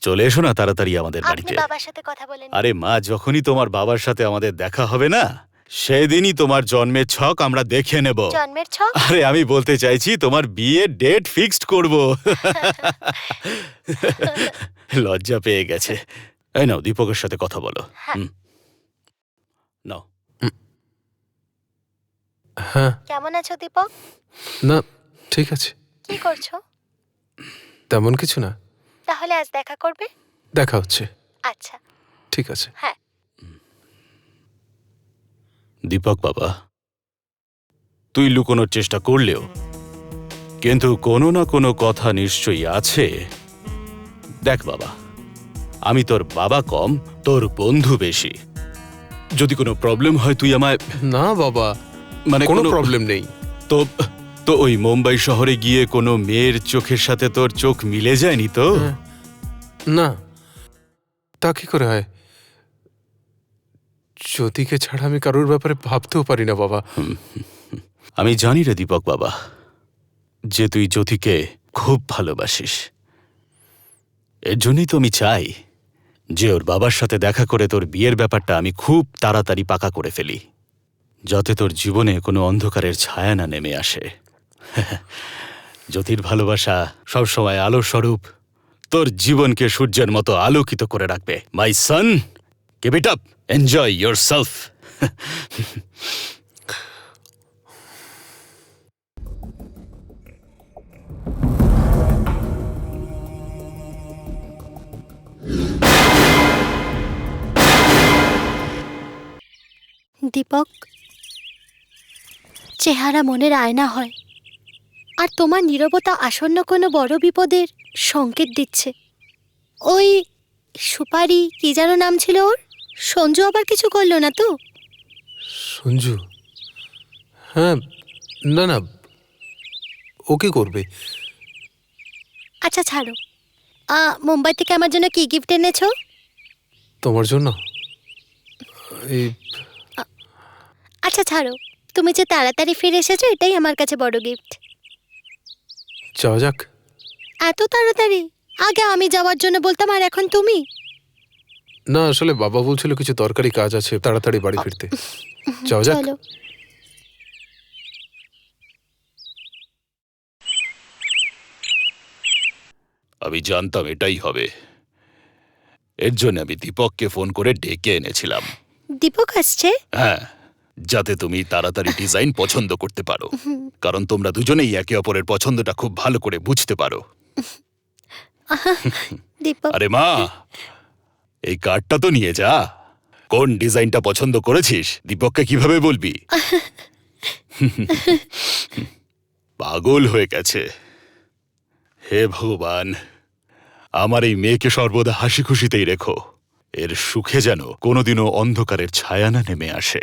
S2: চলে এসো না তাড়াতাড়ি আমাদের বাড়িতে।
S10: বাবার সাথে কথা বলেন।
S2: আরে মা, যখনই তোমার বাবার সাথে আমাদের দেখা হবে না, সেদিনই তোমার জন্মের ছক আমরা দেখে নেব।
S10: জন্মের ছক?
S2: আরে আমি বলতে চাইছি তোমার বিয়ের ডেট ফিক্সড করব। লজ্জা পেয়ে গেছে। এই নাও, দীপকের সাথে কথা বলো। নাও।
S9: হ্যাঁ,
S10: কেমন আছো দীপক?
S9: না ঠিক আছে,
S10: কি করছো?
S9: তেমন কিছু না।
S10: তাহলে আজ দেখা করবে?
S9: দেখা হচ্ছে।
S10: আচ্ছা
S9: ঠিক আছে।
S10: হ্যাঁ।
S2: দীপক বাবা, তুই লুকোনোর চেষ্টা করলেও কিন্তু কোনো না কোনো কথা নিশ্চয়ই আছে। দেখ বাবা, আমি তোর বাবা কম, তোর বন্ধু বেশি। যদি কোনো প্রবলেম হয় তুই আমায়...
S9: না বাবা,
S2: মানে
S9: কোনো প্রবলেম নেই।
S2: তো তো ওই মুম্বাই শহরে গিয়ে কোনো মেয়ের চোখের সাথে তোর চোখ মিলে যায়নি তো?
S9: না, তা কি করে হয়? জ্যোতিকে ছাড়া আমি কারোর ব্যাপারে ভাবতেও পারি না বাবা।
S2: আমি জানি রে দীপক বাবা, যে তুই জ্যোতিকে খুব ভালোবাসিস। এর জন্যই তো আমি চাই যে ওর বাবার সাথে দেখা করে তোর বিয়ের ব্যাপারটা আমি খুব তাড়াতাড়ি পাকা করে ফেলি, যাতে তোর জীবনে কোনো অন্ধকারের ছায়া না নেমে আসে। জ্যোতির ভালোবাসা সবসময় আলো স্বরূপ তোর জীবনকে সূর্যের মতো আলোকিত করে রাখবে। My son, keep it up, enjoy yourself.
S10: Deepak, চেহারা মনের আয়না হয়, আর তোমার নীরবতা আসন্ন কোনো বড় বিপদের সংকেত দিচ্ছে। ওই সুপারি, কি যেন নাম ছিল ওর, সঞ্জু আবার কিছু করলো না তো?
S9: সঞ্জু? হ্যাঁ, না না, ও কি করবে?
S10: আচ্ছা ছাড়ো। মুম্বাই থেকে আমার জন্য কি গিফট এনেছো?
S9: তোমার জন্য এই
S10: আচ্ছা ছাড়ো, তুমি যে তাড়াতাড়ি ফিরে এসেছো এটাই আমার কাছে বড় গিফট।
S9: যাওয়া যাক।
S10: এত তাড়াতাড়ি? আগে আমি যাওয়ার জন্য বলতাম, আর এখন তুমি।
S9: না, আসলে বাবা বলছিল কিছু দরকারি কাজ আছে, তাড়াতাড়ি বাড়ি ফিরতে। যাওয়া যাক।
S10: চলো।
S2: আমি জানতাম এটাই হবে। এর জন্য আমি দীপককে ফোন করে ডেকে এনেছিলাম।
S10: দীপক আসছে?
S2: হ্যাঁ, যাতে তুমি তাড়াতাড়ি ডিজাইন পছন্দ করতে পারো, কারণ তোমরা দুজনেই একে অপরের পছন্দটা খুব ভালো করে বুঝতে পারো।
S10: দীপক,
S2: আরে মা, এই কার্ডটা তো নিয়ে যা। কোন ডিজাইনটা পছন্দ করেছিস দীপককে কিভাবে বলবি? পাগল হয়ে গেছে। হে ভগবান, আমার এই মেয়েকে সর্বদা হাসি খুশিতেই রেখো। এর সুখে যেন কোনোদিনও অন্ধকারের ছায়া না নেমে আসে।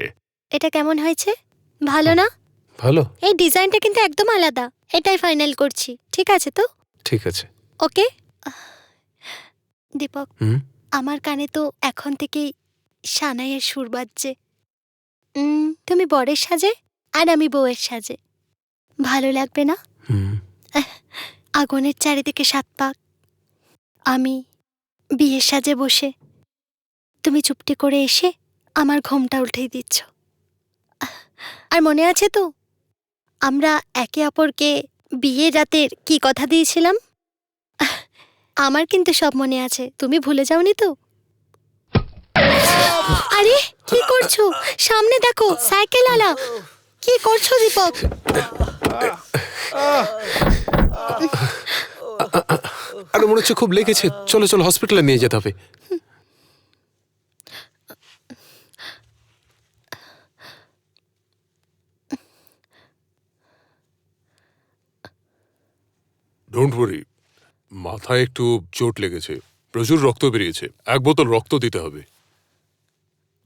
S10: এটা কেমন হয়েছে? ভালো না?
S9: ভালো।
S10: এই ডিজাইনটা কিন্তু একদম আলাদা। এটাই ফাইনাল করছি, ঠিক আছে তো?
S9: ঠিক আছে।
S10: ওকে। দীপক,
S9: হুম?
S10: আমার কানে তো এখন থেকেই সানাইয়ের সুর বাজছে। তুমি বরের সাজে আর আমি বউয়ের সাজে, ভালো লাগবে না?
S9: হুম।
S10: আগুনের চারিদিকে 7 পাক, আমি বিয়ের সাজে বসে, তুমি চুপটি করে এসে আমার ঘোমটা উল্টেই দিচ্ছ। আর মনে আছে তো আমরা একে অপরকে বিয়ের রাতের কি কথা দিয়েছিলাম? আমার কিন্তু সব মনে আছে, তুমি ভুলে যাওনি তো? আরে কি করছো? সামনে দেখো, সাইকেল আলা। কি করছো দীপক?
S9: আরে মনে হচ্ছে খুব লেগেছে। চলো চলো, হসপিটালে নিয়ে যেতে হবে।
S12: ডোন্ট ওয়ারি, মাথায় একটু চোট লেগেছে, প্রচুর রক্ত বেরিয়েছে, 1 বোতল রক্ত দিতে হবে।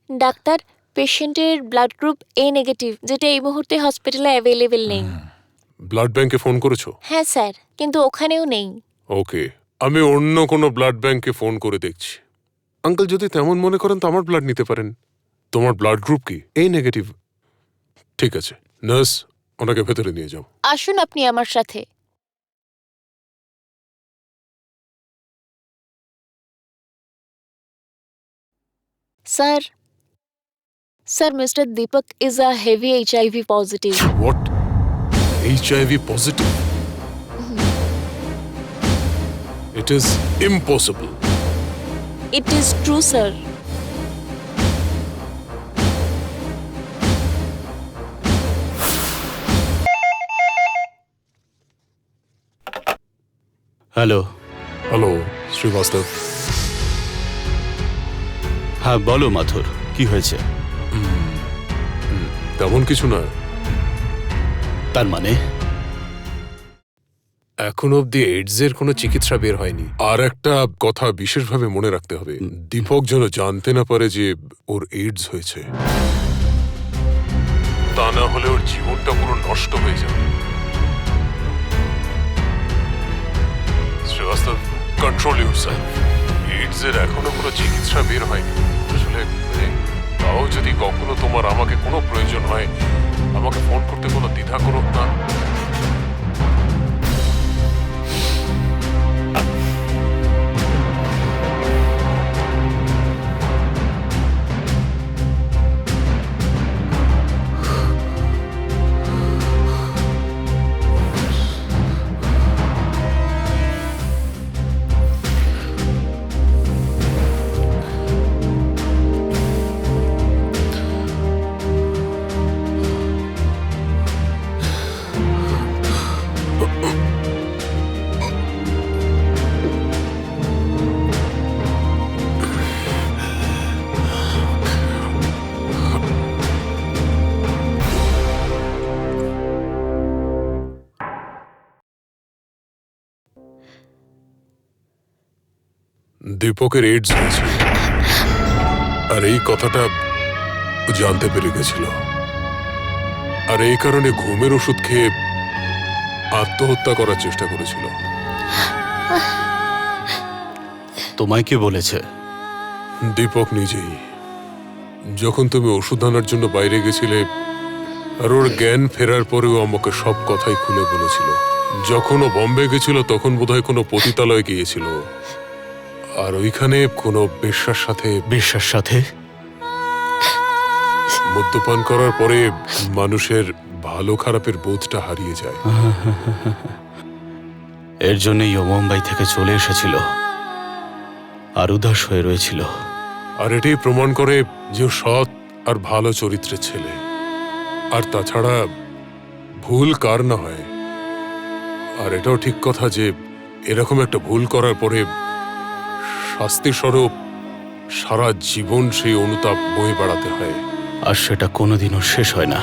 S6: ডাক্তার, পেশেন্টের ব্লাড গ্রুপ এ নেগেটিভ, যেটা এই মুহূর্তে হসপিটালে অ্যাভেলেবেল নেই।
S12: ব্লাড ব্যাংকে ফোন করেছো?
S6: হ্যাঁ স্যার, কিন্তু ওখানেও নেই।
S12: ওকে, আমি অন্য কোনো ব্লাড ব্যাংকে ফোন করে দেখছি। আঙ্কেল, যদি তেমন মনে করেন তো আমার ব্লাড নিতে পারেন। তোমার ব্লাড গ্রুপ কি? এ নেগেটিভ। ঠিক আছে, নার্স, ওনাকে ভেতরে নিয়ে যাও।
S6: আসুন আপনি আমার সাথে। Sir, Mr. Deepak is a heavy HIV positive.
S12: What? HIV positive? It is impossible.
S6: It is true, sir.
S13: Hello.
S12: Hello Srivastava.
S13: হ্যাঁ বলো মাথুর, কি হয়েছে?
S12: তেমন কিছু না।
S13: তার মানে?
S12: এখন অব্দি এইডস এর কোনো চিকিৎসা বের হয়নি। আর একটা কথা বিশেষভাবে মনে রাখতে হবে, দীপক যেন জানতে না পারে যে ওর এইডস হয়েছে। তা না হলে ওর জীবনটা পুরো নষ্ট হয়ে যাবে। Srivastava, control yourself. এইডস এর এখনো কোনো চিকিৎসা বের হয়নি। আসলে তাও যদি কখনো তোমার আমাকে কোনো প্রয়োজন হয়, আমাকে ফোন করতে কোনো দ্বিধা করো না। দীপকের এইডস হয়েছে, আর এই কথাটা জানতে পেরে গেছিল, আর এই কারণে ঘুমের ওষুধ খেয়ে আত্মহত্যা করার চেষ্টা করেছিল।
S13: তোমায় কে বলেছে?
S12: দীপক নিজেই। যখন তুমি ওষুধ আনার জন্য বাইরে গেছিলে আর ওর জ্ঞান ফেরার পরেও আমাকে সব কথাই খুলে বলেছিল। যখন ও বম্বে গেছিল তখন বোধহয় কোনো পতিতালয়ে গিয়েছিল, আর ওইখানে কোনো বেশ্যার সাথে মদ্যপান করার পরে মানুষের ভালো খারাপের বোধটা হারিয়ে যায়।
S13: এর জন্যই ও মুম্বাই থেকে চলে এসেছিল আর উদাস হয়ে রয়েছিল।
S12: আর এটাই প্রমাণ করে যে ও সৎ আর ভালো চরিত্রের ছেলে। আর তাছাড়া ভুল কার না হয়। আর এটাও ঠিক কথা যে এরকম একটা ভুল করার পরে শাস্তিস্বরূপ সারা জীবন সেই অনুতাপ বয়ে বেড়াতে হয়,
S13: আর সেটা কোনোদিনও শেষ হয় না।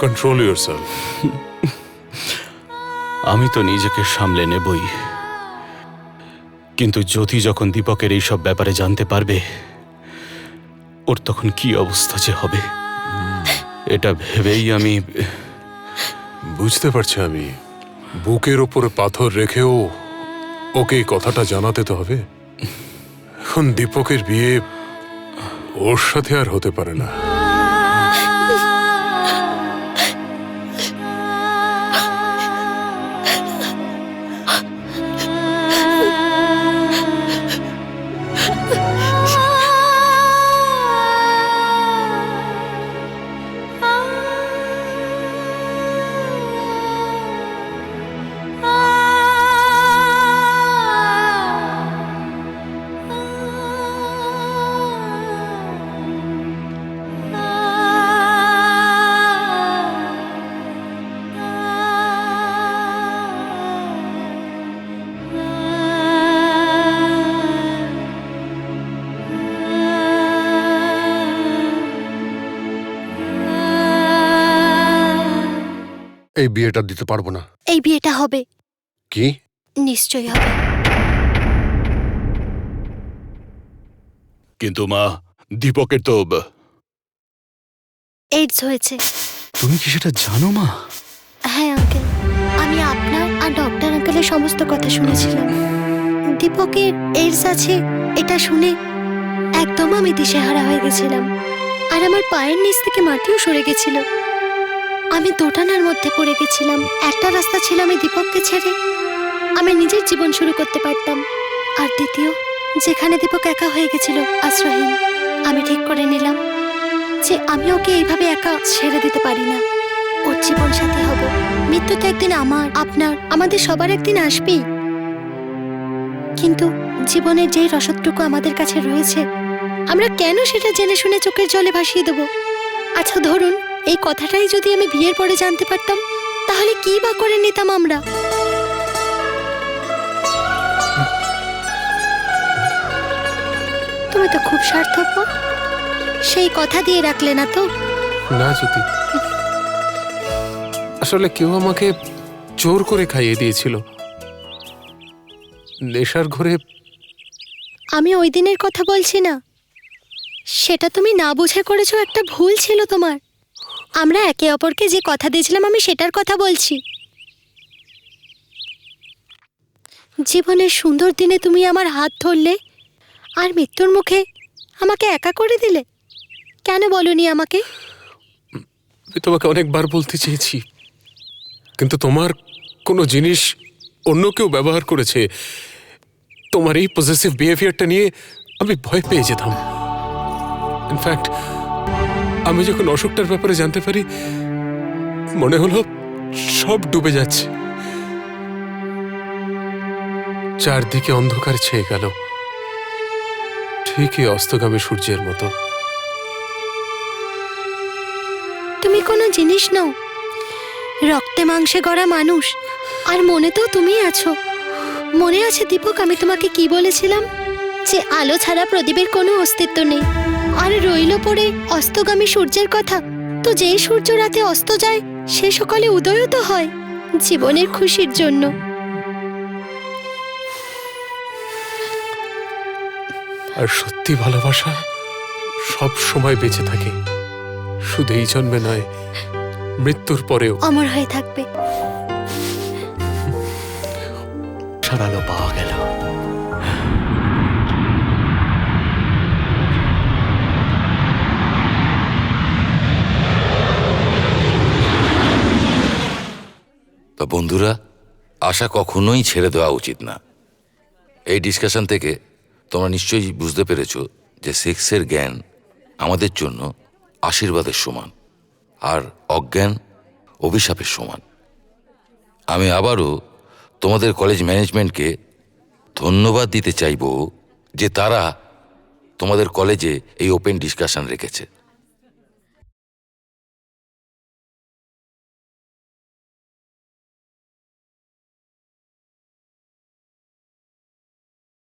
S12: Control yourself.
S13: আমি তো নিজেকে সামলে নেবই, কিন্তু জ্যোতি যখন দীপকের এইসব ব্যাপারে জানতে পারবে, ওর তখন কি অবস্থা যে হবে, এটা ভেবেই আমি।
S12: বুঝতে পারছি আমি। বুকের ওপরে পাথর রেখেও ওকে এই কথাটা জানাতে তো হবে। এখন দীপকের বিয়ে ওর সাথে আর হতে পারে না।
S5: এই বিয়েটা দিতে পারবো না।
S10: এই বিয়েটা হবে।
S5: কি?
S10: নিশ্চয়ই হবে।
S13: কিন্তু মা, দীপকের তো
S10: এইডস হয়েছে।
S13: তুমি কি সেটা জানো মা?
S10: হ্যাঁ আঙ্কেল, আমি আপনার আর ডক্টর আঙ্কেলের সমস্ত কথা শুনেছিলাম। দীপকের এইডস আছে এটা শুনে একদম আমি দিশেহারা হয়ে গেছিলাম, আর আমার পায়ের নিচ থেকে মাটিও সরে গেছিল। আমি দোটানার মধ্যে পড়ে গেছিলাম। একটা রাস্তা ছিল আমি দীপককে ছেড়ে আমি নিজের জীবন শুরু করতে পারতাম। আর দ্বিতীয়, যেখানে দীপক একা হয়ে গেছিল, আশ্রয়হীন, আমি ঠিক করে নিলাম যে আমি ওকে এইভাবে একা ছেড়ে দিতে পারি না। ওর জীবন সাথী হব। মৃত্যু তো একদিন আমার, আপনার, আমাদের সবার একদিন আসবেই। কিন্তু জীবনের যেই রসদটুকু আমাদের কাছে রয়েছে, আমরা কেন সেটা জেনে শুনে চোখের জলে ভাসিয়ে দেব? আচ্ছা ধরুন, এই কথাটাই যদি আমি বিয়ের পরে জানতে পারতাম, তাহলে কি বা করে নিতাম আমরা? তুমি তো খুব স্বার্থপর। সেই কথা দিয়ে রাখলে না তো?
S9: না জ্যোতি, আসলে কেউ আমাকে জোর করে খাইয়ে দিয়েছিল নেশার ঘরে।
S10: আমি ওই দিনের কথা বলছি না, সেটা তুমি না বুঝে করেছো, একটা ভুল ছিল তোমার। আমরা একে অপরকে যে কথা দিয়েছিলাম, আমি সেটার কথা বলছি। জীবনের সুন্দর দিনে তুমি আমার হাত ধরলে, আর মৃত্যুর মুখে আমাকে একা করে দিলে। কেন বলনি আমাকে?
S9: আমি তোমাকে অনেকবার বলতে চেয়েছি, কিন্তু তোমার কোনো জিনিস অন্য কেউ ব্যবহার করেছে। তোমার এই পজেসিভ বিহেভিয়ারটা নিয়ে আমি ভয় পেয়ে যেতাম। ইনফ্যাক্ট আমি যখন অসুখটার ব্যাপারে জানতে পারি, মনে হলো সব ডুবে যাচ্ছে। চারদিকে অন্ধকার ছেয়ে গেল, ঠিকই অস্তগামী সূর্যের মতো।
S10: তুমি কোনো জিনিস নও, রক্তে মাংসে গড়া মানুষ। আর মনে তো তুমি আছো। মনে আছে দীপক, আমি তোমাকে কি বলেছিলাম? যে আলো ছাড়া প্রদীপের কোনো অস্তিত্ব নেই। আর রইল পড়ে অস্তগামী সূর্যের কথা। তো যেই সূর্য রাতে অস্ত যায়, সে সকালে উদয়ও তো হয় জীবনের খুশির জন্য।
S9: আর সত্যি ভালোবাসা সব সময় বেঁচে থাকে, শুধু এই জন্মে নয়, মৃত্যুর পরেও
S10: অমর হয়ে থাকবে।
S13: সারালো পাওয়া গেল।
S1: তা বন্ধুরা, আশা কখনোই ছেড়ে দেওয়া উচিত না। এই ডিসকাশন থেকে তোমরা নিশ্চয়ই বুঝতে পেরেছো যে সেক্সের জ্ঞান আমাদের জন্য আশীর্বাদের সমান, আর অজ্ঞান অভিশাপের সমান। আমি আবারও তোমাদের কলেজ ম্যানেজমেন্টকে ধন্যবাদ দিতে চাইব যে তারা তোমাদের কলেজে এই ওপেন ডিসকাশন রেখেছে।